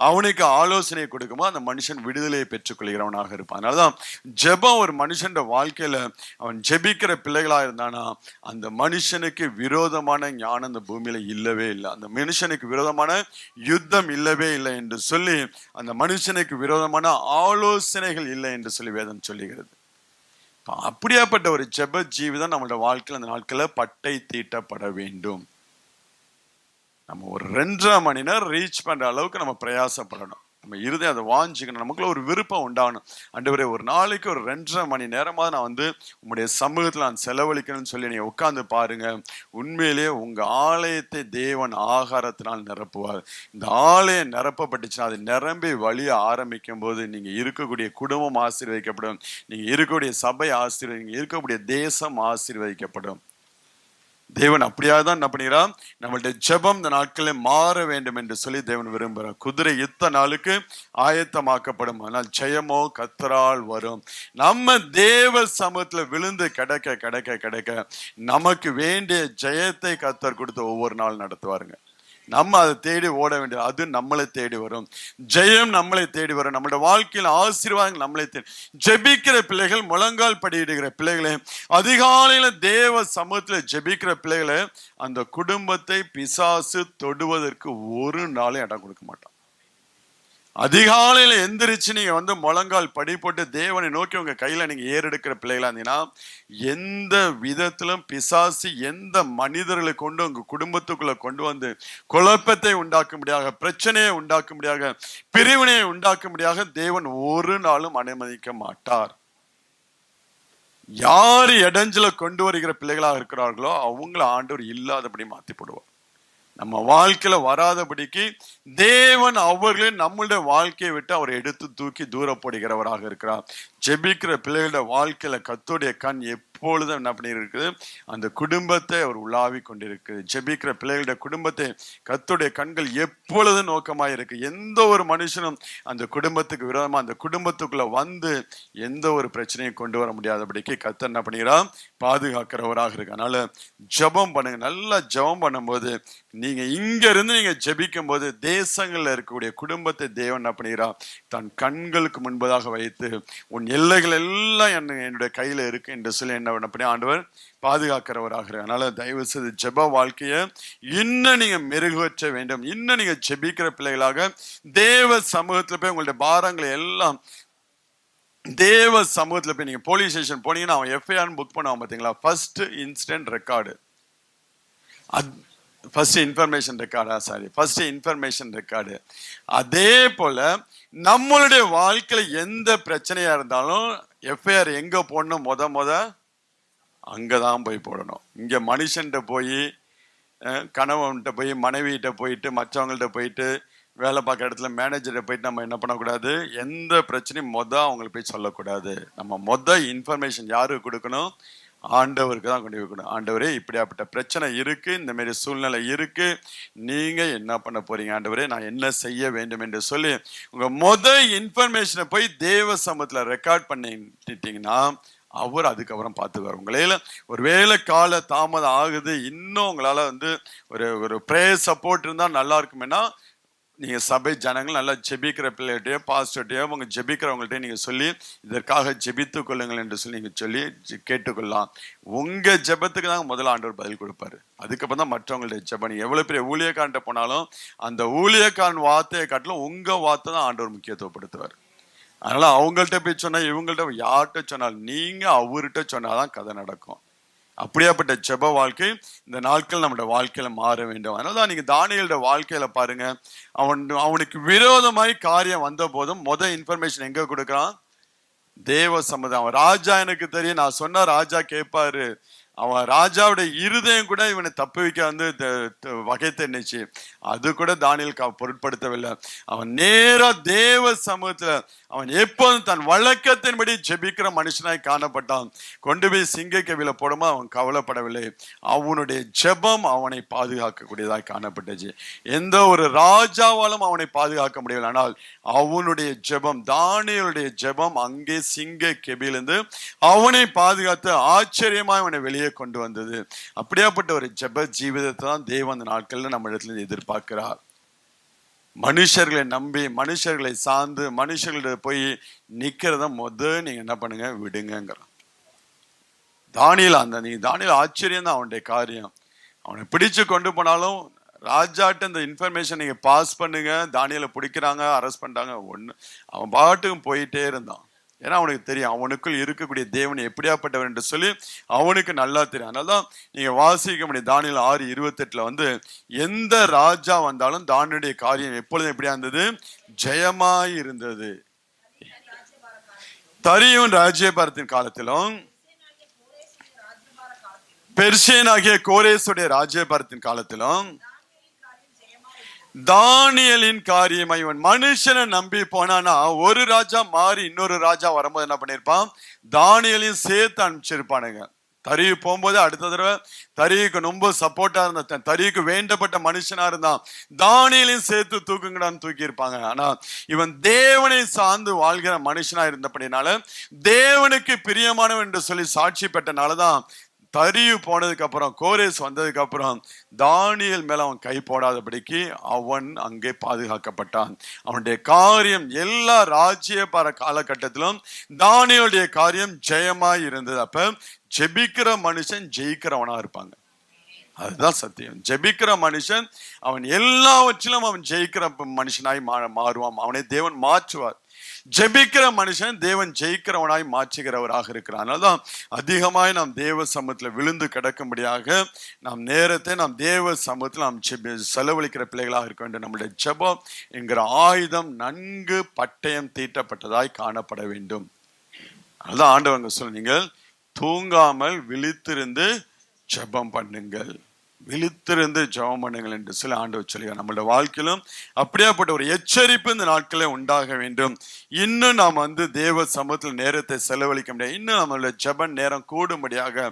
அவனுக்கு ஆலோசனை கொடுக்கும்போது அந்த மனுஷன் விடுதலையை பெற்றுக்கொள்கிறவனாக இருப்பான். அதனாலதான் ஜெபம் ஒரு மனுஷன் வாழ்க்கையில அவன் ஜெபிக்கிற பிள்ளைகளா இருந்தானா அந்த மனுஷனுக்கு விரோதமான ஞானம் அந்த பூமியில இல்லவே இல்லை, அந்த மனுஷனுக்கு விரோதமான யுத்தம் இல்லவே இல்லை என்று சொல்லி, அந்த மனுஷனுக்கு விரோதமான ஆலோசனைகள் இல்லை என்று சொல்லி வேதம் சொல்லுகிறது. அப்படியாப்பட்ட ஒரு ஜெப ஜீவிதம் நம்மளோட வாழ்க்கையில் அந்த நாட்களில் பட்டை தீட்டப்பட வேண்டும். நம்ம ஒரு 2.5 மணி நேரம் ரீச் பண்ற அளவுக்கு நம்ம பிரயாசப்படணும். நம்ம இறுதி அதை வாஞ்சிக்கணும். நமக்குள்ள ஒரு விருப்பம் உண்டாகணும். ஆண்டவரே ஒரு நாளைக்கு ஒரு 2.5 மணி நேரமாவது நான் வந்து உங்களுடைய சமூகத்தில் நான் செலவழிக்கணும்னு சொல்லி நீங்க உட்கார்ந்து பாருங்க. உண்மையிலேயே உங்க ஆலயத்தை தேவன் ஆகாரத்தினால் நிரப்புவார். இந்த ஆலயம் நிரப்பப்பட்டுச்சுன்னா அது நிரம்பி வழிய ஆரம்பிக்கும் போது நீங்க இருக்கக்கூடிய குடும்பம் ஆசீர்வதிக்கப்படும், நீங்க இருக்கக்கூடிய சபை நீங்க இருக்கக்கூடிய தேசம் ஆசீர்வதிக்கப்படும். தேவன் அப்படியாதான் என்ன பண்ணுகிறார்? நம்மளுடைய ஜெபம் இந்த நாட்களில் மாற வேண்டும் என்று சொல்லி தேவன் விரும்புகிறார். குதிரை யுத்த நாளுக்கு ஆயத்தமாக்கப்படும், ஆனால் ஜெயமோ கர்த்தரால் வரும். நம்ம தேவ சமூகத்துல விழுந்து கிடக்க கிடக்க கிடக்க நமக்கு வேண்டிய ஜெயத்தை கர்த்தர் கொடுத்து ஒவ்வொரு நாள் நடத்துவாருங்க. நம்ம அதை தேடி ஓட வேண்டியது, அது நம்மளை தேடி வரும். ஜெயம் நம்மளை தேடி வரும். நம்மளோட வாழ்க்கையில் ஆசீர்வாதங்கள் நம்மளை தேடி. ஜெபிக்கிற பிள்ளைகள், முழங்கால் படியிடுகிற பிள்ளைகளே, அதிகாலையில தேவ சமூகத்துல ஜெபிக்கிற பிள்ளைகளே, அந்த குடும்பத்தை பிசாசு தொடுவதற்கு ஒரு நாளும் இடம் கொடுக்க மாட்டான். அதிகாலையில எந்திரிச்சு நீங்க வந்து முழங்கால் படி போட்டு தேவனை நோக்கி உங்க கையில நீங்க ஏறெடுக்கிற பிள்ளைகளா இருந்தீங்கன்னா எந்த விதத்திலும் பிசாசு எந்த மனிதர்களை கொண்டு உங்க குடும்பத்துக்குள்ள கொண்டு வந்து குழப்பத்தை உண்டாக்கும்படியாக, பிரச்சனையை உண்டாக்கும்படியாக, பிரிவினையை உண்டாக்கும்படியாக தேவன் ஒரு நாளும் அனுமதிக்க மாட்டார். யாரு இடைஞ்சல கொண்டு வருகிற பிள்ளைகளாக இருக்கிறார்களோ அவங்கள ஆண்டவர் இல்லாதபடி மாத்தி போடுவார். நம்ம வாழ்க்கையில வராதபடிக்கு தேவன் அவர்களே நம்மளுடைய வாழ்க்கையை விட்டு அவர் எடுத்து தூக்கி தூரப்படுகிறவராக இருக்கிறார். ஜெபிக்கிற பிள்ளைகளோட வாழ்க்கையில கர்த்தருடைய கண் எப்பொழுதும் என்ன பண்ணி இருக்குது? அந்த குடும்பத்தை அவர் உலாவி கொண்டிருக்குது. ஜெபிக்கிற பிள்ளைகளுடைய குடும்பத்தை கர்த்தருடைய கண்கள் எப்பொழுதும் நோக்கமாக இருக்கு. எந்த ஒரு மனுஷனும் அந்த குடும்பத்துக்கு விரோதமா அந்த குடும்பத்துக்குள்ள வந்து எந்த ஒரு பிரச்சனையும் கொண்டு வர முடியாதபடிக்கு கர்த்தர் என்ன பண்ணுகிறார்? பாதுகாக்கிறவராக இருக்கு. அதனால ஜெபம் பண்ணுங்க. நல்லா ஜெபம் பண்ணும்போது நீங்க இங்க இருந்து நீங்க ஜெபிக்கும் போது தேசங்கள்ல இருக்கக்கூடிய குடும்பத்தை தேவன் என்ன பண்ணுகிறார்? தன் கண்களுக்கு முன்பதாக வைத்து உன் எல்லைகள் எல்லாம் என்னுடைய கையில இருக்கு என்று சொல்லி என்ன பண்ணி ஆண்டவர் பாதுகாக்கிறவராக. அதனால தயவு செய்து ஜெப வாழ்க்கைய இன்னும் நீங்க மெருகேற்ற வேண்டும். இன்னும் நீங்க ஜெபிக்கிற பிள்ளைகளாக தேவ சமூகத்துல போய் உங்களுடைய பாரங்களை எல்லாம் தேவ சமூகத்துல போய் நீங்க போலீஸ் ஸ்டேஷன் போனீங்கன்னா அவன் எஃப்ஐஆர் புக் பண்ணுவான் பாத்தீங்களா, first incident record, first information record. அதே போல நம்மளுடைய வாழ்க்கையில எந்த பிரச்சனையா இருந்தாலும் எஃப்ஐஆர் எங்க போடணும், முத அங்கதான் போய் போடணும். இங்க மனுஷன்கிட்ட போய், கணவன்கிட்ட போய், மனைவிகிட்ட போயிட்டு, மற்றவங்கள்ட்ட போயிட்டு, வேலை பார்க்குற இடத்துல மேனேஜர்கிட்ட போயிட்டு நம்ம என்ன பண்ணக்கூடாது, எந்த பிரச்சனையும் அவங்களுக்கு போய் சொல்லக்கூடாது. நம்ம இன்ஃபர்மேஷன் யாருக்கு கொடுக்கணும், ஆண்டவருக்கு தான் கொண்டு வைக்கணும். ஆண்டவரே இப்படியாப்பட்ட பிரச்சனை இருக்கு, இந்த மாதிரி சூழ்நிலை இருக்கு, நீங்க என்ன பண்ண போறீங்க ஆண்டவரே, நான் என்ன செய்ய வேண்டும் என்று சொல்லி உங்க இன்ஃபர்மேஷனை போய் தேவ சமூகத்துல ரெக்கார்ட் பண்ணிட்டீங்கன்னா அவர் அதுக்கப்புறம் பார்த்துக்குவார். உங்களையில ஒருவேளை கால தாமதம் ஆகுது, இன்னும் உங்களால ஒரு ப்ரேயர் சப்போர்ட் இருந்தா நல்லா இருக்குமேனா, நீங்க சபை ஜனங்கள் நல்லா ஜெபிக்கிற பிள்ளைகிட்டயோ பாஸ்டர்கிட்டயோ உங்க ஜெபிக்கிறவங்கள்ட்ட நீங்க சொல்லி இதற்காக ஜெபித்து கொள்ளுங்கள் என்று சொல்லி நீங்க சொல்லி கேட்டுக்கொள்ளலாம். உங்க ஜெபத்துக்கு தான் முதல்ல ஆண்டவர் பதில் கொடுப்பாரு. அதுக்கப்புறம் தான் மற்றவங்களுடைய ஜெபம். நீங்க எவ்வளவு பெரிய ஊழியக்காரன்ட்ட போனாலும் அந்த ஊழியக்காரன் வார்த்தையை காட்டிலும் உங்க வார்த்தை தான் ஆண்டவர் முக்கியத்துவப்படுத்துவார். அதனால அவங்கள்ட்ட போய் சொன்னா, இவங்கள்ட்ட யார்கிட்ட சொன்னாலும் நீங்க அவர்கிட்ட சொன்னாதான் கதை நடக்கும். அப்படியாப்பட்ட ஜெப வாழ்க்கை இந்த நாட்கள் நம்முடைய வாழ்க்கையில மாற வேண்டும். அதனாலதான் நீங்க தானியேலுடைய வாழ்க்கையில பாருங்க, அவனுக்கு விரோதமாய் காரியம் வந்த போதும் இன்ஃபர்மேஷன் எங்க கொடுக்கறான், தேவ சமுதாயம். அவன் ராஜா எனக்கு தெரியும், நான் சொன்னா ராஜா கேட்பாரு. அவன் ராஜாவுடைய இருதயம் கூட இவனை தப்பு வைக்க வகை தெரிஞ்சிச்சு. அது கூட தானியேல் பொருட்படுத்தவில்லை. அவன் நேரா தேவ சமூகத்துல அவன் எப்போதும் தன் வழக்கத்தின்படி ஜெபிக்கிற மனுஷனாய் காணப்பட்டான். கொண்டு போய் சிங்க கவியில போடும்போது அவன் கவலைப்படவில்லை. அவனுடைய ஜெபம் அவனை பாதுகாக்கக்கூடியதாய் காணப்பட்டுச்சு. எந்த ஒரு ராஜாவாலும் அவனை பாதுகாக்க முடியவில்லை. ஆனால் அவனுடைய ஜெபம், தானியேலுடைய ஜெபம் அங்கே சிங்க கெபிலிருந்து அவனை பாதுகாத்து ஆச்சரியமாய் அவனை வெளியே கொண்டு வந்தது. அப்படியாப்பட்ட ஒரு ஜெப ஜீவிதத்தை தான் தேவன் அந்த நாட்கள்ல நம்ம இடத்துல எதிர்பார்க்கிறார். மனுஷர்களை நம்பி, மனுஷர்களை சார்ந்து, மனுஷர்களிட போய் நிக்கிறத நீங்க என்ன பண்ணுங்க, விடுங்க. தானியேல் ஆச்சரியம் தான் அவனுடைய காரியம். அவனை பிடிச்சு கொண்டு போனாலும் ராஜாட்ட இந்த இன்ஃபர்மேஷன் நீங்க பாஸ் பண்ணுங்க, தானியேலை பிடிக்கிறாங்க, அரெஸ்ட் பண்றாங்க, அவன் பாட்டுக்கும் போயிட்டே இருந்தான். ஏன்னா அவனுக்கு தெரியும் அவனுக்குள் இருக்கக்கூடிய தேவன் எப்படியாப்பட்டவர் என்று சொல்லி அவனுக்கு நல்லா தெரியும். அதனாலதான் நீங்க வாசிக்க முடியும், தானியேல் 6:28 எந்த ராஜா வந்தாலும் தானியேலுடைய காரியம் எப்பொழுதும் எப்படியா இருந்தது, ஜெயமாய் இருந்தது. தரியும் ராஜ்யபாரத்தின் காலத்திலும் பெர்சியனாகிய கோரேசுடைய ராஜ்யபாரத்தின் காலத்திலும் தானியேலின் காரியம். இவன் மனுஷனை நம்பி போனானா ஒரு ராஜா மாறி இன்னொரு ராஜா வரும்போது என்ன பண்ணிருப்பான், தானியேலையும் சேர்த்து அனுப்பிச்சிருப்பானுங்க. தரிகு போகும்போது அடுத்த தடவை தரிகுக்கு ரொம்ப சப்போர்ட்டா இருந்த, தரிகுக்கு வேண்டப்பட்ட மனுஷனா இருந்தான், தானியேலையும் சேர்த்து தூக்குங்கடான்னு தூக்கி இருப்பாங்க. ஆனா இவன் தேவனை சார்ந்து வாழ்கிற மனுஷனா இருந்தபடினால, தேவனுக்கு பிரியமானவன் என்று சொல்லி சாட்சி பெற்றனாலதான் தரியு போனதுக்கு அப்புறம், கோரேஸ் வந்ததுக்கு அப்புறம் தானியேல் மேல அவன் கை போடாதபடிக்கு அவன் அங்கே பாதுகாக்கப்பட்டான். அவனுடைய காரியம் எல்லா ராஜ்யபார காலகட்டத்திலும் தானியேலுடைய காரியம் ஜெயமாய் இருந்தது. அப்ப ஜெபிக்கிற மனுஷன் ஜெயிக்கிறவனா இருப்பாங்க. அதுதான் சத்தியம். ஜெபிக்கிற மனுஷன் அவன் எல்லாவற்றிலும் அவன் ஜெயிக்கிற மனுஷனாய் மாறுவான். அவனை தேவன் மாற்றுவார். ஜெபிக்கிற மனுஷன் தேவன் ஜெயிக்கிறவனாய் மாற்றுகிறவராக இருக்கிறான். அதனால்தான் அதிகமாய் நாம் தேவ சமூகத்துல விழுந்து கிடக்கும்படியாக நாம் நேரத்தை நாம் தேவ சமூகத்தில் நாம் செலவழிக்கிற பிள்ளைகளாக இருக்க வேண்டும். நம்முடைய ஜெபம் என்கிற ஆயுதம் நன்கு பட்டயம் தீட்டப்பட்டதாய் காணப்பட வேண்டும். அதுதான் ஆண்டவங்க சொல்ல, நீங்கள் தூங்காமல் விழித்திருந்து ஜெபம் பண்ணுங்கள், விழித்திருந்து ஜெபம் பண்ணுங்கள் என்று சொல்லி ஆண்டவர் சொல்லுவார். நம்மளோட வாழ்க்கையிலும் அப்படியாப்பட்ட ஒரு எச்சரிப்பு இந்த நாட்களே உண்டாக வேண்டும். இன்னும் நாம் தேவ சமூகத்தில் நேரத்தை செலவழிக்க முடியாது. இன்னும் நம்மளோட ஜெப நேரம் கூடும்படியாக,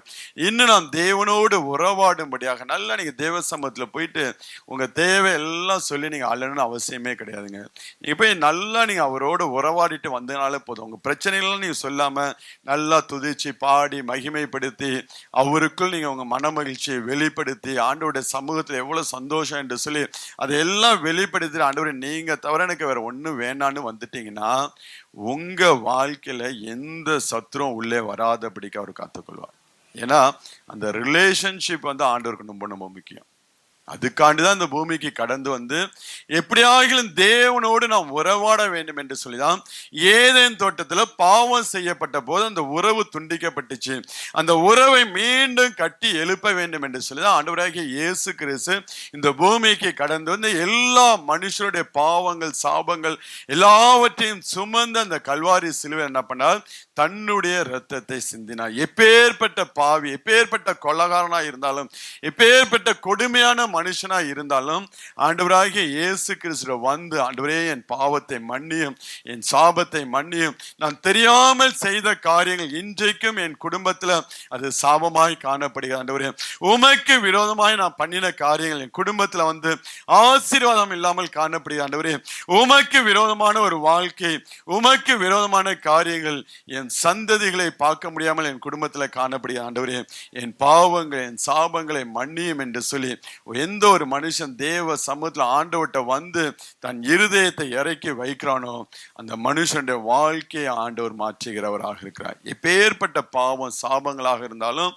இன்னும் நாம் தேவனோடு உறவாடும்படியாக, நல்லா நீங்க தேவ சமூகத்துல போயிட்டு உங்க தேவை எல்லாம் சொல்லி நீங்க அழணும்னு அவசியமே கிடையாதுங்க. நீங்க போய் நல்லா நீங்க அவரோடு உறவாடிட்டு வந்தனாலே போதும். உங்க பிரச்சனைகள்லாம் நீங்க சொல்லாம நல்லா துதிச்சு பாடி மகிமைப்படுத்தி அவருக்குள் நீங்க உங்க மன மகிழ்ச்சியை வெளிப்படுத்தி ஆண்டவருடைய சமூகத்துல எவ்வளவு சந்தோஷம் என்று சொல்லி அதையெல்லாம் வெளிப்படுத்தி, ஆண்டவரை நீங்க தவிர எனக்கு வேற ஒண்ணும் வேண்டான்னு வந்துட்டீங்கன்னா உங்க வாழ்க்கையில எந்த சத்துரும் உள்ளே வராதபடிக்கு அவர் காத்துக்கொள்வார். ஏன்னா அந்த ரிலேஷன்ஷிப் ஆண்டவருக்கு ரொம்ப ரொம்ப முக்கியம். அதுக்காண்டிதான் இந்த பூமிக்கு கடந்து வந்து எப்படியாகிலும் தேவனோடு நாம் உறவாட வேண்டும் என்று சொல்லிதான் ஏதேன் தோட்டத்துல பாவம் செய்யப்பட்ட போது அந்த உறவு துண்டிக்கப்பட்டுச்சு. அந்த உறவை மீண்டும் கட்டி எழுப்ப வேண்டும் என்று சொல்லிதான் ஆண்டவராகிய இயேசு கிறிஸ்து இந்த பூமிக்கு கடந்து வந்து எல்லா மனுஷருடைய பாவங்கள் சாபங்கள் எல்லாவற்றையும் சுமந்து அந்த கல்வாரி சிலுவை என்ன பண்ணால் தன்னுடைய இரத்தத்தை சிந்தினார். எப்பேற்பட்ட பாவி, எப்பேற்பட்ட கொலைகாரனா இருந்தாலும், எப்பேற்பட்ட கொடுமையான மனுஷனா இருந்தாலும் ஆண்டவராகிய இயேசு கிறிஸ்து வந்து, ஆண்டவரே என் பாவத்தை மன்னியும், என் சாபத்தை மன்னியும், நான் தெரியாமல் செய்த காரியங்கள் இன்றைக்கும் என் குடும்பத்துல அது சாபமாய் காணப்படுகிறது. ஆண்டவரே உமக்கு விரோதமாய் நான் பண்ணின காரியங்கள் என் குடும்பத்துல வந்து ஆசீர்வாதம் இல்லாமல் காணப்படுகிறது. ஆண்டவரே உமக்கு விரோதமான ஒரு வாழ்க்கை, உமக்கு விரோதமான காரியங்கள் என் சந்ததிகளை பார்க்க முடியாமல் என் குடும்பத்தில் காணப்படுகிறது. ஆண்டவரே என் பாவங்கள் என் சாபங்களை மன்னியும் என்று சொல்லி எந்த ஒரு மனுஷன் தேவ சமூகத்தில் ஆண்டவர்கிட்ட வந்து தன் இருதயத்தை இறக்கி வைக்கிறானோ அந்த மனுஷனுடைய வாழ்க்கையை ஆண்டவர் மாற்றுகிறவராக இருக்கிறார். எப்பேற்பட்ட பாவம் சாபங்களாக இருந்தாலும்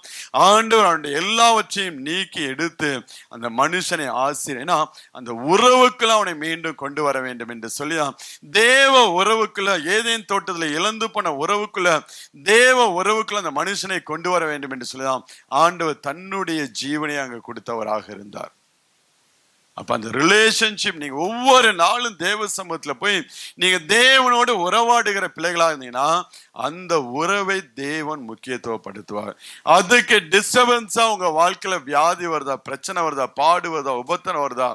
ஆண்டவர் அவனுடைய எல்லாவற்றையும் நீக்கி எடுத்து அந்த மனுஷனை ஆசிரியனா அந்த உறவுக்குள்ள அவனை மீண்டும் கொண்டு வர வேண்டும் என்று சொல்லி தேவ உறவுக்குள்ள ஏதேன் தோட்டத்தில் இழந்து போன உறவுக்குள்ள தேவ உறவுக்குள்ள அந்த மனுஷனை கொண்டு வர வேண்டும் என்று சொல்லிதான் ஆண்டவர் தன்னுடைய ஜீவனை அங்க கொடுத்தவராக இருந்தார். அப்ப அந்த ரிலேஷன்ஷிப் நீங்க ஒவ்வொரு நாளும் தேவ சமூகத்துல போய் நீங்க தேவனோடு உறவாடுகிற பிள்ளைகளா இருந்தீங்கன்னா அந்த உறவை தேவன் முக்கியத்துவப்படுத்துவார். அதுக்கு டிஸ்டர்பன்ஸா உங்க வாழ்க்கையில வியாதி வருதா, பிரச்சனை வருதா, பாடு வருதா, உபத்திரம் வருதா,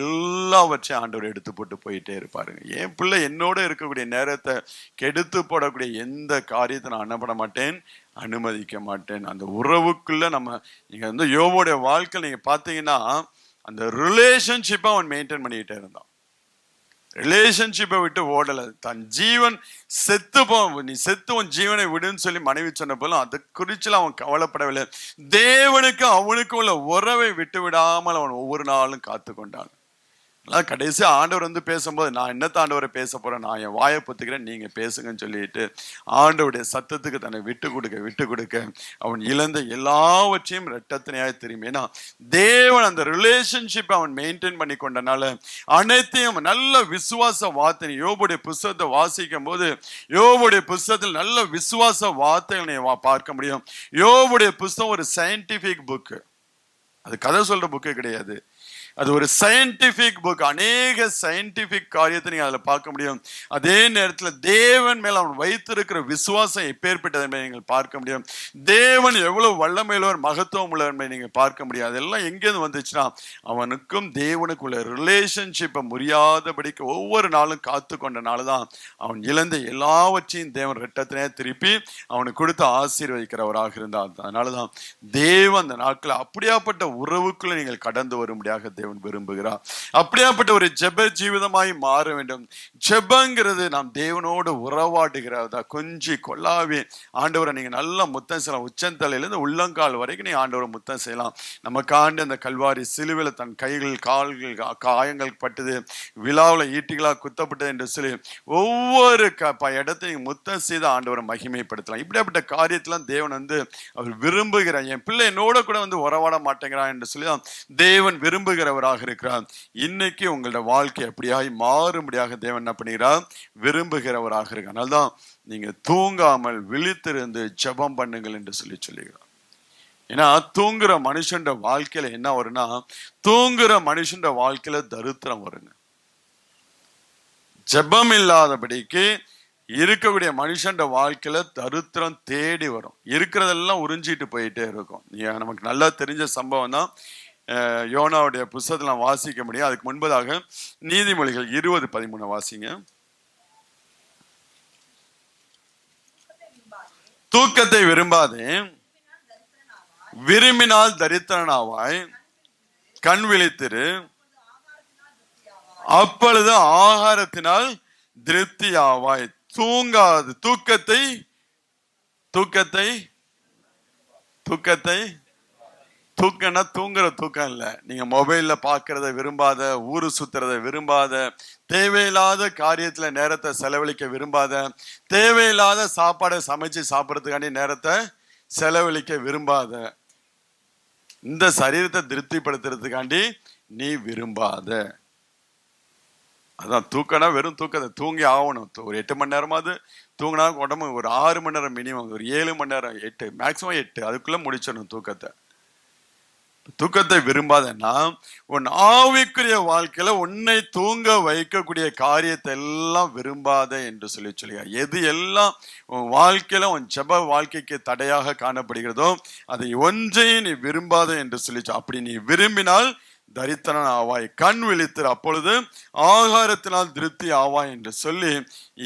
எல்லாவற்றையும் ஆண்டவர் எடுத்து போட்டு போயிட்டே இருப்பாருங்க. என் பிள்ளை என்னோட இருக்கக்கூடிய நேரத்தை கெடுத்து போடக்கூடிய எந்த காரியத்தை நான் அனுப்பட மாட்டேன், அனுமதிக்க மாட்டேன். அந்த உறவுக்குள்ள நம்ம நீங்க வந்து யோபுடைய வாழ்க்கை நீங்க பாத்தீங்கன்னா அந்த ரிலேஷன்ஷிப்பை அவன் மெயின்டைன் பண்ணிக்கிட்டே இருந்தான். ரிலேஷன்ஷிப்பை விட்டு ஓடலை. தன் ஜீவன் செத்து நீ செத்து உன் ஜீவனை விடுன்னு சொல்லி மனைவி சொன்ன போலும் அது குறிச்சுல அவன் கவலைப்படவில்லை. தேவனுக்கு அவனுக்கு உள்ள உறவை விட்டு விடாமல் அவன் ஒவ்வொரு நாளும் காத்து கொண்டான். கடைசி ஆண்டவர் வந்து பேசும்போது நான் என்னத்த ஆண்டவரை பேச போறேன், நான் என் வாயை பொத்துக்கிறேன், நீங்க பேசுங்கன்னு சொல்லிட்டு ஆண்டவருடைய சத்தத்துக்கு தன்னை விட்டு கொடுக்க அவன் இழந்த எல்லாவற்றையும் இரட்டத்தனையாய் திரும்பி. ஏன்னா தேவன் அந்த ரிலேஷன்ஷிப் அவன் மெயின்டைன் பண்ணி கொண்டனால அனைத்தையும் நல்ல விசுவாச வார்த்தை யோபுடைய புஸ்தகத்தை வாசிக்கும் போது யோபுடைய புஸ்தகத்தில் நல்ல விசுவாச வார்த்தைகளை பார்க்க முடியும். யோபுடைய புஸ்தகம் ஒரு சயின்டிபிக் புக்கு, அது கதை சொல்ற புக்கு கிடையாது, அது ஒரு சயின்டிபிக் புக். அநேக சயின்டிபிக் காரியத்தை நீங்க அதுல பார்க்க முடியும். அதே நேரத்தில் தேவன் மேல அவன் வைத்திருக்கிற விசுவாசம் எப்பேற்பட்டது என்பதை நீங்கள் பார்க்க முடியும். தேவன் எவ்வளவு வல்லமையுள்ளவர், மகத்துவம் உள்ளவர் என்பதை நீங்க பார்க்க முடியும். அதெல்லாம் எங்கேருந்து வந்துச்சுன்னா அவனுக்கும் தேவனுக்குள்ள ரிலேஷன்ஷிப்பை முறியாதபடிக்கு ஒவ்வொரு நாளும் காத்து கொண்டனால்தான் அவன் இழந்த எல்லாவற்றையும் தேவன் இரட்டத்தினே திருப்பி அவனுக்கு கொடுத்து ஆசீர்வதிக்கிறவராக இருந்தான். அதனாலதான் தேவன் அந்த நாட்கள் அப்படியாப்பட்ட உறவுக்குள்ள நீங்கள் கடந்து வரும்படியாக தேவன் விரும்புகிறார். அப்படியாப்பட்ட ஒரு ஜெப ஜீவிதமாய் மாற வேண்டும். ஜெபங்கிறது நாம் தேவனோடு உறவாடுகிறதா, கொஞ்சி கொள்ளாவே ஆண்டவரை நீங்க நல்லா முத்தம் செய்யலாம். உச்சந்தலையிலிருந்து உள்ளங்கால் வரைக்கும் நீங்க ஆண்டவரை முத்தம் செய்யலாம். நமக்காண்டு அந்த கல்வாரி சிலுவையில தன் கைகள் கால்கள் காயங்கள் பட்டது, விழாவில் ஈட்டிகளா குத்தப்பட்டது என்று சொல்லி ஒவ்வொரு இடத்தையும் முத்தம் செய்து ஆண்டவரை மகிமைப்படுத்தலாம். இப்படியாப்பட்ட காரியத்திலாம் தேவன் வந்து அவர் விரும்புகிறார். என் பிள்ளை என்னோட கூட வந்து உறவாட மாட்டேங்கிறான் என்று சொல்லி தேவன் விரும்புகிறவராக இருக்கிறார். இன்னைக்கு உங்களோட வாழ்க்கை அப்படியாய் மாறும்படியாக தேவன் என்ன பண்ணுகிறார், விரும்புகிறவராக இருக்கு. அதனால்தான் நீங்க தூங்காமல் விழித்திருந்து ஜெபம் பண்ணுங்கள் என்று சொல்லுகிறார். ஏன்னா தூங்குற மனுஷன் வாழ்க்கையில என்ன வரும்னா, தூங்குற மனுஷன் வாழ்க்கையில தரித்திரம் வருங்க. ஜெபம் இல்லாதபடிக்கு இருக்கக்கூடிய மனுஷன் வாழ்க்கையில தரித்திரம் தேடி வரும். இருக்கிறதெல்லாம் உறிஞ்சிட்டு போயிட்டே இருக்கும். நமக்கு நல்லா தெரிஞ்ச சம்பவம் தான் யோனாவுடைய புஸ்தகத்துல வாசிக்க முடியும். அதுக்கு முன்பதாக நீதிமொழிகள் 20:13 வாசிங்க. தூக்கத்தை விரும்பாதே, விரும்பினால் தரித்திரனாவாய், கண் விழித்திரு, அப்பொழுது ஆகாரத்தினால் திருப்தியாவாய். தூங்காது தூக்கத்தை தூக்கத்தை தூக்கத்தை தூக்கம்னா தூங்குற தூக்கம் இல்லை. நீங்க மொபைல்ல பாக்குறத விரும்பாத, ஊரு சுத்துறத விரும்பாத, தேவையில்லாத காரியத்துல நேரத்தை செலவழிக்க விரும்பாத, தேவையில்லாத சாப்பாடை சமைச்சு சாப்பிட்றதுக்காண்டி நேரத்தை செலவழிக்க விரும்பாத, இந்த சரீரத்தை திருப்திப்படுத்துறதுக்காண்டி நீ விரும்பாத. அதான் தூக்கம்னா வெறும் தூக்கத்தை தூங்கி ஆகணும். ஒரு 8 மணி நேரமாவது தூங்கினா உடம்பு ஒரு 6 மணி நேரம் மினிமம், ஒரு 7 மணி நேரம், 8 மேக்சிமம் 8 அதுக்குள்ள முடிச்சிடணும் தூக்கத்தை. தூக்கத்தை விரும்பாதன்னா உன் ஆவிக்குரிய வாழ்க்கையில உன்னை தூங்க வைக்கக்கூடிய காரியத்தை எல்லாம் விரும்பாத என்று சொல்லி எது எல்லாம் உன் வாழ்க்கையில உன் ஜெப வாழ்க்கைக்கு தடையாக காணப்படுகிறதோ அதை ஒன்றையும் நீ விரும்பாத என்று சொல்லிச்சு. அப்படி நீ விரும்பினால் தரித்திரன் ஆவாய், கண் விழித்திரு, அப்பொழுது ஆகாரத்தினால் திருப்தி ஆவாய் என்று சொல்லி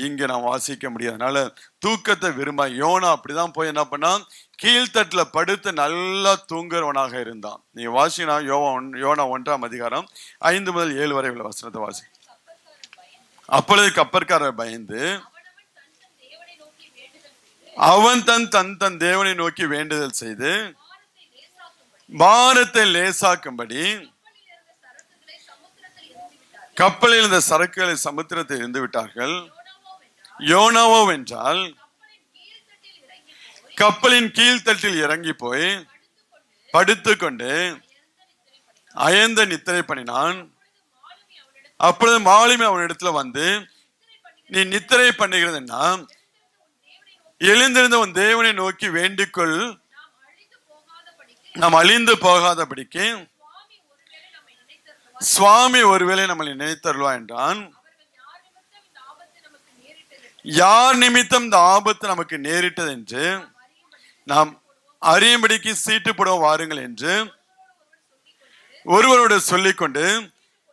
இங்க நான் வாசிக்க முடியாது. அதனால தூக்கத்தை விரும்ப யோனா அப்படிதான் போய் என்ன பண்ணா, கீழ்த்தட்டுல படுத்து நல்லா தூங்குறவனாக இருந்தான். நீங்க வாசினா யோனா 1ஆம் அதிகாரம் 5 முதல் 7 வரை உள்ள வசனத்தை வாசி. அப்பொழுது கப்பற்காரர் பயந்து அவன் தன் தேவனை நோக்கி வேண்டுதல் செய்து பாரத்தை லேசாக்கும்படி கப்பலில் இருந்த சரக்குகளை சமுத்திரத்தை இருந்து விட்டார்கள். யோனாவோ என்றால் கப்பலின் கீழ்த்தட்டில் இறங்கி போய் படுத்துக்கொண்டு அயர்ந்த நித்திரை பண்ணினான். அப்பொழுது மாலுமி அவனிடத்துல வந்து, நீ நித்திரை பண்ணுகிறதுன்னா எழுந்திருந்த உன் தேவனை நோக்கி வேண்டிக்கொள், நாம் அழிந்து போகாதபடிக்கு சுவாமி ஒருவேளை நம்மளை நினைத்தருள்வா என்றான். யார் நிமித்தம் இந்த ஆபத்து நமக்கு நேரிட்டது என்று நாம் அறியும்படிக்கு சீட்டு போடுவோம் வாருங்கள் என்று ஒருவரோடு சொல்லிக்கொண்டு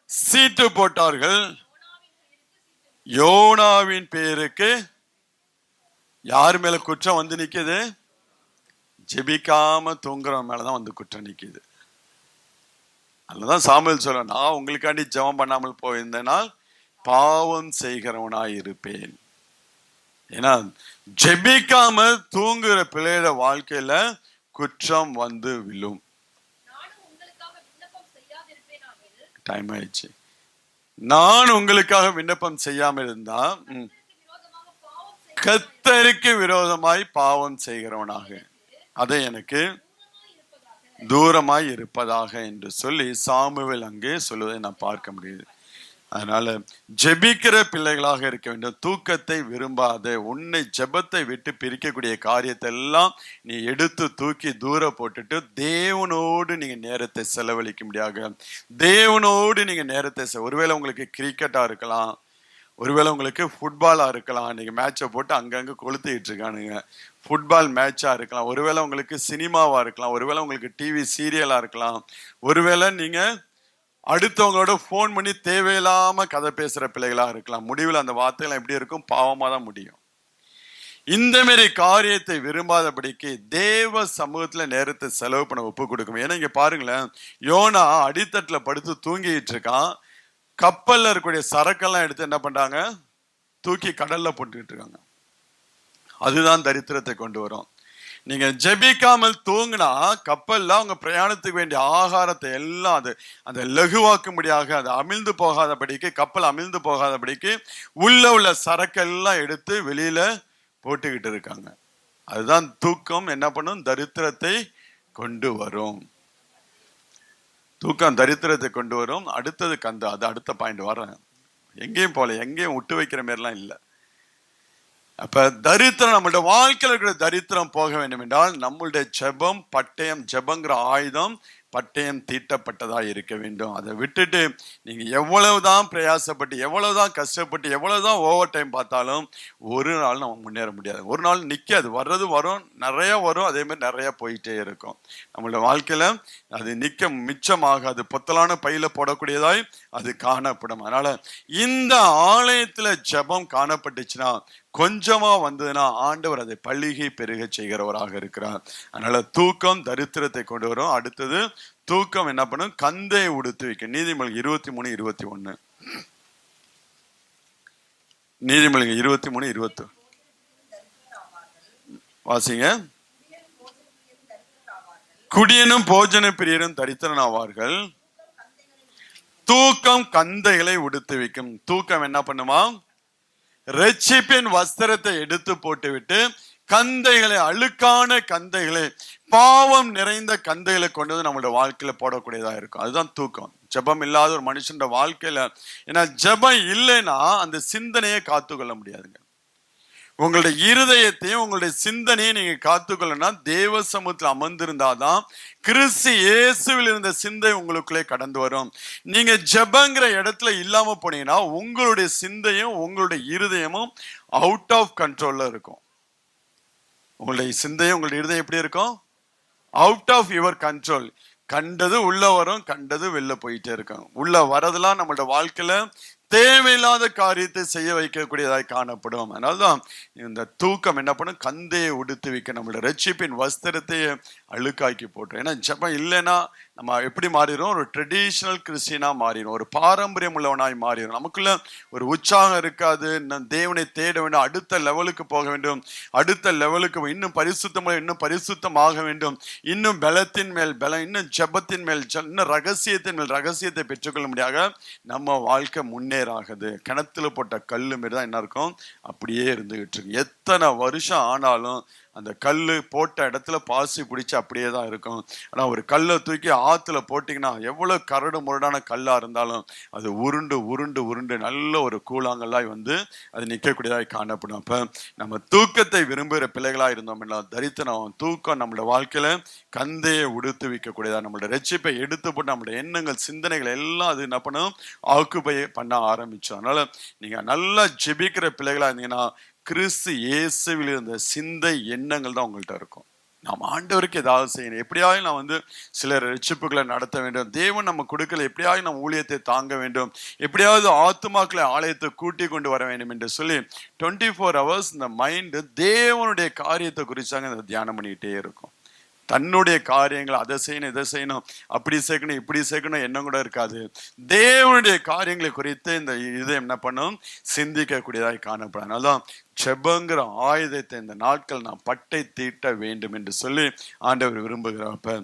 சீட்டு போட்டார்கள். யோனாவின் பேருக்கு யார் மேல குற்றம் வந்து நிக்குது? ஜெபிக்காம தூங்குறவன் மேலதான் வந்து குற்றம் நிக்குது. அதுதான் சாமுவேல் சொல்ல, நான் உங்களுக்காண்டி ஜெபம் பண்ணாமல் போயிருந்தனால் பாவம் செய்கிறவனாய் இருப்பேன். ஏன்னா ஜெபிக்காம தூங்குற பிள்ளையோட வாழ்க்கையில குற்றம் வந்து விழும். டைம் ஆயிடுச்சு. நான் உங்களுக்காக விண்ணப்பம் செய்யாம இருந்தா கர்த்தருக்கு விரோதமாய் பாவம் செய்கிறவனாக அதை எனக்கு தூரமாய் இருப்பதாக என்று சொல்லி சாமுவேல் அங்கே சொல்லுவதை நான் பார்க்க முடியுது. அதனால ஜெபிக்கிற பிள்ளைகளாக இருக்க வேண்டும். தூக்கத்தை விரும்பாத, உன்னை ஜெபத்தை விட்டு பிரிக்கக்கூடிய காரியத்தை எல்லாம் நீ எடுத்து தூக்கி தூர போட்டுட்டு தேவனோடு நீங்க நேரத்தை செலவழிக்க முடியாது. தேவனோடு நீங்க நேரத்தை ஒருவேளை உங்களுக்கு கிரிக்கெட்டா இருக்கலாம், ஒருவேளை உங்களுக்கு ஃபுட்பாலா இருக்கலாம். நீங்க மேட்சை போட்டு அங்கங்க கொளுத்திட்டு இருக்கானுங்க, ஃபுட்பால் மேட்சா இருக்கலாம். ஒருவேளை உங்களுக்கு சினிமாவா இருக்கலாம், ஒருவேளை உங்களுக்கு டிவி சீரியலா இருக்கலாம், ஒருவேளை நீங்க அடுத்தவங்களோட போன் பண்ணி தேவையில்லாம கதை பேசுற பிள்ளைகளா இருக்கலாம். முடிவில் அந்த வார்த்தைகள் எப்படி இருக்கும்? பாவமா தான் முடியும். இந்த மாதிரி காரியத்தை விரும்பாதபடிக்கு தேவ சமூகத்துல நேரத்தை செலவு பண்ண ஒப்பு கொடுக்கும். ஏன்னா இங்க பாருங்களேன், யோனா அடித்தட்டுல படுத்து தூங்கிட்டு இருக்கான். கப்பல்ல இருக்கக்கூடிய சரக்கெல்லாம் எடுத்து என்ன பண்றாங்க? தூக்கி கடல்ல போட்டுக்கிட்டு இருக்காங்க. அதுதான் தரித்திரத்தை கொண்டு வரும். நீங்க ஜெபிக்காமல் தூங்கினா கப்பல்ல அவங்க பிரயாணத்துக்கு வேண்டிய ஆகாரத்தை எல்லாம் அந்த லகுவாக்கும்படியாக அது அமிழ்ந்து போகாதபடிக்கு, கப்பல் அமிழ்ந்து போகாதபடிக்கு உள்ள சரக்கெல்லாம் எடுத்து வெளியில போட்டுக்கிட்டு இருக்காங்க. அதுதான் தூக்கம் என்ன பண்ணும்? தரித்திரத்தை கொண்டு வரும். தூக்கம் தரித்திரத்தை கொண்டு வரும். அடுத்தது அது அடுத்த பாயிண்ட் வரேன். எங்கேயும் போல, எங்கேயும் விட்டு வைக்கிற மாதிரிலாம் இல்லை. அப்ப தரித்திரம், நம்மளுடைய வாழ்க்கையில் இருக்கிற தரித்திரம் போக வேண்டும் என்றால் நம்மளுடைய ஜெபம் பட்டயம், ஜெபங்கிற ஆயுதம் பட்டயம் தீட்டப்பட்டதா இருக்க வேண்டும். அதை விட்டுட்டு நீங்க எவ்வளவுதான் பிரயாசப்பட்டு, எவ்வளவுதான் கஷ்டப்பட்டு, எவ்வளவுதான் ஓவர் டைம் பார்த்தாலும் ஒரு நாள் நம்ம முன்னேற முடியாது. ஒரு நாள் நிக்காது. வர்றது வரும், நிறைய வரும், அதே மாதிரி நிறைய போயிட்டே இருக்கும். நம்மளுடைய வாழ்க்கையில அது நிக்க மிச்சமாகாது. பொத்தலான பையில போடக்கூடியதாய் அது காணப்படும். அதனால இந்த ஆலயத்துல ஜெபம் காணப்பட்டுச்சுன்னா, கொஞ்சமா வந்ததுன்னா ஆண்டவர் அதை பள்ளிகை பெருக செய்கிறவராக இருக்கிறார். அதனால தூக்கம் தரித்திரத்தை கொண்டு வரும். அடுத்தது தூக்கம் என்ன பண்ணும்? கந்தையை உடுத்து வைக்கும். நீதிமொழிகள் 23:21. நீதிமொழிகள் 23:20 வாசிங்க. குடியனும் போஜன பிரியரும் தரித்திரன் ஆவார்கள். தூக்கம் கந்தைகளை உடுத்து வைக்கும். தூக்கம் என்ன பண்ணுமா? ரட்சிப்பின் வஸ்திரத்தை எடுத்து போட்டுவிட்டு கந்தைகளை, அழுக்கான கந்தைகளை, பாவம் நிறைந்த கந்தைகளை கொண்டு வந்து நம்மளோட வாழ்க்கையில போடக்கூடியதா இருக்கும். அதுதான் தூக்கம். ஜெபம் இல்லாத ஒரு மனுஷன் வாழ்க்கையில. ஏன்னா ஜெபம் இல்லைன்னா அந்த சிந்தனையை காத்துக்கொள்ள முடியாதுங்க. உங்களுடைய இருதயத்தையும் உங்களுடைய சிந்தனையும் நீங்க காத்துக்கொள்ளனா தேவ சமூகத்தில் அமர்ந்திருந்தாதான் கிறிஸ்து இயேசுவில் இருந்த சிந்தை உங்களுக்குள்ளே கடந்து வரும். நீங்க ஜெபங்கிற இடத்துல இல்லாம போனீங்கன்னா உங்களுடைய சிந்தையும் உங்களுடைய இருதயமும் அவுட் ஆஃப் கண்ட்ரோல்ல இருக்கும். உங்களுடைய சிந்தையும் உங்களுடைய இருதயம் எப்படி இருக்கும்? Out of your control. கண்டது உள்ள வரும், கண்டது வெளில போயிட்டே இருக்கும். உள்ள வரதெல்லாம் நம்மளோட வாழ்க்கையில தேவையில்லாத காரியத்தை செய்ய வைக்கக்கூடியதாய் காணப்படும். அதனால்தான் இந்த தூக்கம் என்ன பண்ணும்? கந்தையை உடுத்து வைக்க நம்மளோட ரட்சிப்பின் வஸ்திரத்தையே அழுக்காக்கி போட்டுரும். ஏன்னா ஜெபம் இல்லைன்னா நம்ம எப்படி மாறிடும்? ஒரு ட்ரெடிஷனல் கிறிஸ்டியனா மாறிடும், ஒரு பாரம்பரியம் உள்ளவனாய் மாறிடும். நமக்குள்ள ஒரு உற்சாகம் இருக்காது. தேவனை தேட வேண்டும், அடுத்த லெவலுக்கு போக வேண்டும், அடுத்த லெவலுக்கு இன்னும் பரிசுத்தமாக வேண்டும், இன்னும் பலத்தின் மேல் பலம், இன்னும் ஜெபத்தின் மேல், இன்னும் ரகசியத்தின் மேல் ரகசியத்தை பெற்றுக்கொள்ள முடியாத நம்ம வாழ்க்கை முன்னேறாகுது. கிணத்துல போட்ட கல்லு மாரி தான் என்ன இருக்கும், அப்படியே இருந்துகிட்டு இருக்கு. எத்தனை வருஷம் ஆனாலும் அந்த கல்லு போட்ட இடத்துல பாசி பிடிச்சி அப்படியே தான் இருக்கும். ஆனால் ஒரு கல்லை தூக்கி ஆற்றுல போட்டிங்கன்னா எவ்வளோ கரடு முரடான கல்லாக இருந்தாலும் அது உருண்டு உருண்டு உருண்டு நல்ல ஒரு கூழாங்கல்லாய் அது நிற்கக்கூடியதாக காணப்படும். அப்போ நம்ம தூக்கத்தை விரும்புகிற பிள்ளைகளாக இருந்தோம் இல்லை, தரித்திரம் தூக்கம் நம்மளோட வாழ்க்கையில் கந்தையை உடுத்து வைக்கக்கூடியதாக, நம்மளோட ரட்சிப்பை எடுத்து போட்டு நம்மளோட எண்ணங்கள் சிந்தனைகள் எல்லாம் அது என்ன பண்ணும், ஆக்குப்பை பண்ண ஆரம்பிச்சோம். அதனால நீங்கள் நல்லா ஜெபிக்கிற பிள்ளைகளாக இருந்தீங்கன்னா கிறிஸ்து இயேசுவில் இருந்த சிந்தை எண்ணங்கள் தான் உங்கள்கிட்ட இருக்கும். நாம் ஆண்டவருக்கு ஏதாவது செய்யணும், எப்படியாவது நான் சிலர் ரட்சிப்புகளை நடத்த வேண்டும், தேவன் நம்ம கொடுக்கல, எப்படியாவது நம்ம ஊழியத்தை தாங்க வேண்டும், எப்படியாவது ஆத்துமாக்களை ஆலயத்தை கூட்டி கொண்டு வர வேண்டும் என்று சொல்லி 24 hours இந்த மைண்டு தேவனுடைய காரியத்தை குறிச்சாங்க இந்த தியானம் பண்ணிக்கிட்டே இருக்கும். தன்னுடைய காரியங்கள் அதை செய்யணும் இதை செய்யணும் அப்படி சேர்க்கணும் இப்படி சேர்க்கணும் எண்ணம் கூட இருக்காது. தேவனுடைய காரியங்களை குறித்து இந்த இதை என்ன பண்ணும், சிந்திக்கக்கூடியதாய் காணப்படும். அதனால்தான் ஜெபங்கிற ஆயுதத்தை இந்த நாட்கள் நான் பட்டை தீட்ட வேண்டும் என்று சொல்லி ஆண்டவர் விரும்புகிறார். அப்ப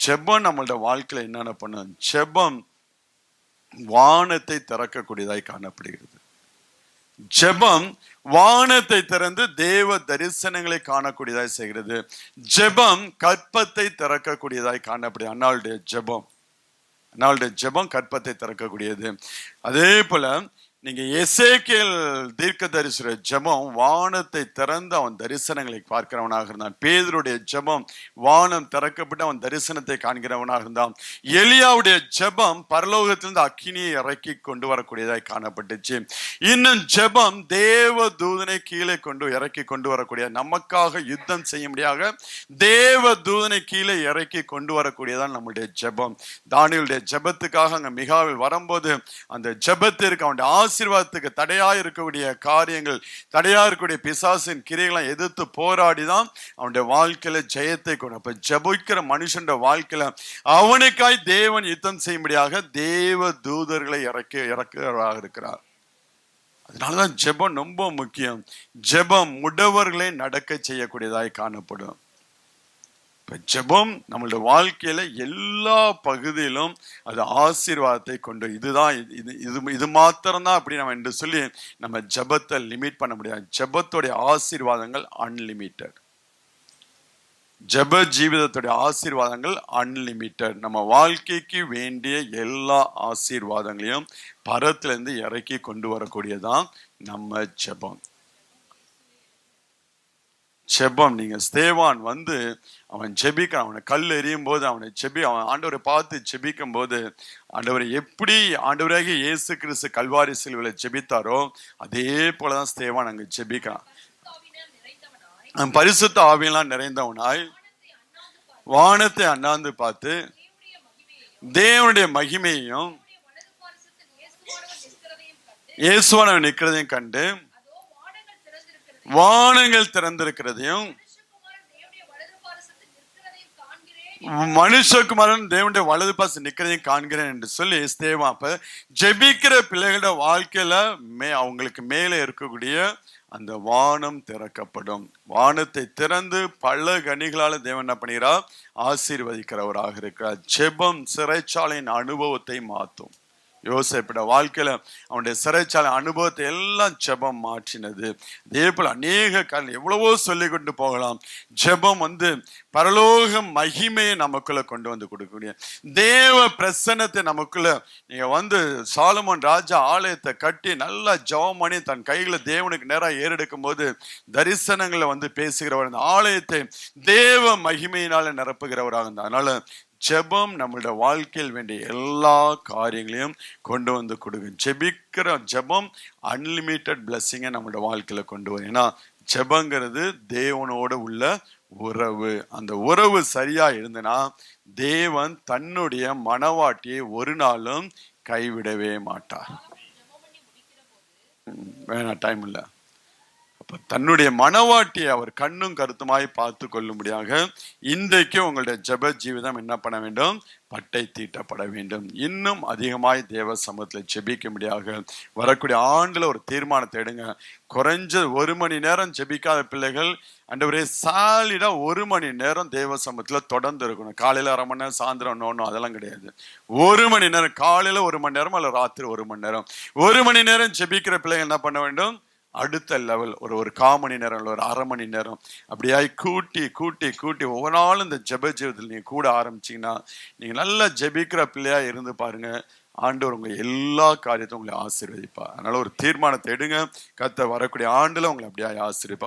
ஜெபம் நம்மளோட வாழ்க்கையில என்னென்ன பண்ணும்? ஜெபம் வானத்தை திறக்கக்கூடியதாய் காணப்படுகிறது. ஜெபம் வானத்தை திறந்து தேவ தரிசனங்களை காணக்கூடியதாய் செய்கிறது. ஜெபம் கற்பத்தை திறக்கக்கூடியதாய் காணப்படுது. அன்னாளுடைய ஜெபம் கற்பத்தை திறக்கக்கூடியது. அதே போல நீங்க எசேக்கியேல் தீர்க்கதரிசியுடைய ஜெபம் வானத்தை திறந்து அவன் தரிசனங்களை பார்க்கிறவனாக இருந்தான். பேதுருடைய ஜெபம் வானம் திறக்கப்பட்டு அவன் தரிசனத்தை காண்கிறவனாக இருந்தான். எலியாவுடைய ஜெபம் பரலோகத்திலிருந்து அக்கினியை இறக்கி கொண்டு வரக்கூடியதாய் காணப்பட்டுச்சு. இன்னும் ஜெபம் தேவ தூதனை கீழே இறக்கி கொண்டு வரக்கூடிய, நமக்காக யுத்தம் செய்ய முடியாத தேவ தூதனை கீழே இறக்கி கொண்டு வரக்கூடியதான் நம்முடைய ஜெபம். தானியேலுடைய ஜெபத்துக்காக அங்க மிகாவில் வரும்போது அந்த ஜெபத்திற்கு அவனுடைய ஆசீர்வாதத்துக்கு தடையா இருக்கக்கூடிய காரியங்கள், தடையா இருக்கக்கூடிய பிசாசின் கிரியைகளை எதிர்த்து போராடிதான் அவனுடைய வாழ்க்கையில ஜெயத்தை கொண்டு. அப்ப ஜெபிக்கிற மனுஷன் வாழ்க்கையில அவனுக்காய் தேவன் யுத்தம் செய்யும்படியாக தேவ தூதர்களை இறக்குறவராக இருக்கிறார். அதனாலதான் ஜெபம் ரொம்ப முக்கியம். ஜெபம் முடவர்களை நடக்க செய்யக்கூடியதாய் காணப்படும். இப்ப ஜெபம் நம்மளோட வாழ்க்கையில எல்லா பகுதியிலும் அது ஆசீர்வாதத்தை கொண்டு, இதுதான் இது மாத்திரம்தான் அப்படி நம்ம என்று சொல்லி நம்ம ஜெபத்தை லிமிட் பண்ண முடியாது. ஜெபத்துடைய ஆசீர்வாதங்கள் அன்லிமிட்டட். ஜெப ஜீவிதத்துடைய ஆசீர்வாதங்கள் அன்லிமிட்டட். நம்ம வாழ்க்கைக்கு வேண்டிய எல்லா ஆசீர்வாதங்களையும் பரத்திலிருந்து இறக்கி கொண்டு வரக்கூடியதான் நம்ம ஜெபம். ஜெபம் நீங்க ஸ்தேவான் அவன் ஜெபிக்கிறான், அவனை கல் எறியும் போது அவன் ஆண்டவரை பார்த்து ஜெபிக்கும் போது ஆண்டவரை எப்படி ஆண்டவராகிய இயேசு கிறிஸ்து கல்வாரி சிலுவையில ஜெபித்தாரோ அதே போலதான் ஸ்தேவான் அங்க ஜெபிக்கிறான். பரிசுத்த ஆவியெல்லாம் நிறைந்தவனாய் வானத்தை அண்ணாந்து பார்த்து தேவனுடைய மகிமையையும் இயேசுவானவன் நிற்கிறதையும் கண்டு, வானங்கள் திறந்திருக்கிறதையும் மனுஷகுமாரன் தேவனுடைய வலது பாச நிக்கிறதையும் காண்கிறேன் என்று சொல்லி ஸ்தேவான். அப்ப ஜெபிக்கிற பிள்ளைகளோட வாழ்க்கையில அவங்களுக்கு மேலே இருக்கக்கூடிய அந்த வானம் திறக்கப்படும். வானத்தை திறந்து பல கனிகளால தேவன் என்ன பண்ணுகிறார்? ஆசீர்வதிக்கிறவராக இருக்கிறார். ஜெபம் சிறைச்சாலையின் அனுபவத்தை மாற்றும். யோசேப்போட வாழ்க்கையில அவனுடைய சிறைச்சாலை அனுபவத்தை எல்லாம் ஜெபம் மாற்றினது. அதே போல அநேக காரணம் எவ்வளவோ சொல்லி கொண்டு போகலாம். ஜெபம் பரலோக மகிமையை நமக்குள்ள கொண்டு வந்து கொடுக்கக்கூடிய தேவ பிரசன்னத்தை நமக்குள்ள. நீங்க சாலமோன் ராஜா ஆலயத்தை கட்டி நல்லா ஜெபம் பண்ணி தன் கைகளை தேவனுக்கு நேராக ஏறெடுக்கும் போது தரிசனங்களை பேசுகிறவர், அந்த ஆலயத்தை தேவ மகிமையினால நிரப்புகிறவராக இருந்தார். அதனால ஜெபம் நம்மளுடைய வாழ்க்கையில் வேண்டிய எல்லா காரியங்களையும் கொண்டு வந்து கொடுக்கும். ஜெபிக்கிற ஜெபம் அன்லிமிட்டெட் பிளெஸிங்கை நம்மளோட வாழ்க்கையில கொண்டு வரும். ஏன்னா ஜெபங்கிறது தேவனோட உள்ள உறவு. அந்த உறவு சரியா இருந்தனா தேவன் தன்னுடைய மனவாட்டியை ஒரு நாளும் கைவிடவே மாட்டார். வேணா டைம் இல்லை. அப்ப தன்னுடைய மனவாட்டியை அவர் கண்ணும் கருத்துமாய் பார்த்து கொள்ளும்படியாக இன்றைக்கு உங்களுடைய ஜெப ஜீவிதம் என்ன பண்ண வேண்டும்? பட்டை தீட்டப்பட வேண்டும். இன்னும் அதிகமாய் தேவ சமூகத்தில் ஜெபிக்கும்படியாக வரக்கூடிய ஆண்டுல ஒரு தீர்மானத்தை எடுங்க. குறைஞ்ச 1 மணி நேரம் ஜெபிக்காத பிள்ளைகள் ஆண்டவரே சாலிடா 1 மணி நேரம் தேவ சமூகத்துல தொடர்ந்து இருக்கணும். காலையில 1/2 மணி நேரம், சாயந்தரம் ஒன்றும் அதெல்லாம் கிடையாது. 1 மணி நேரம், காலையில 1 மணி நேரம் அல்ல ராத்திரி 1 மணி நேரம். 1 மணி நேரம் ஜெபிக்கிற பிள்ளைகள் என்ன பண்ண வேண்டும்? அடுத்த லெவல் ஒரு 1/4 மணி நேரம், ஒரு 1/2 மணி நேரம் அப்படியாய் கூட்டி கூட்டி கூட்டி ஒவ்வொரு நாளும் இந்த ஜெப ஜீவிதத்தில் நீங்க கூட ஆரம்பிச்சீங்கன்னா நீங்க நல்லா ஜெபிக்கிற பிள்ளையா இருந்து பாருங்க. ஆண்டவர் உங்களை எல்லா காரியத்தையும் உங்களை ஆசீர்வதிப்பா. அதனால ஒரு தீர்மானத்தை எடுங்க. கர்த்தர் வரக்கூடிய ஆண்டுல உங்களை அப்படியே ஆசீர்வதிப்பா.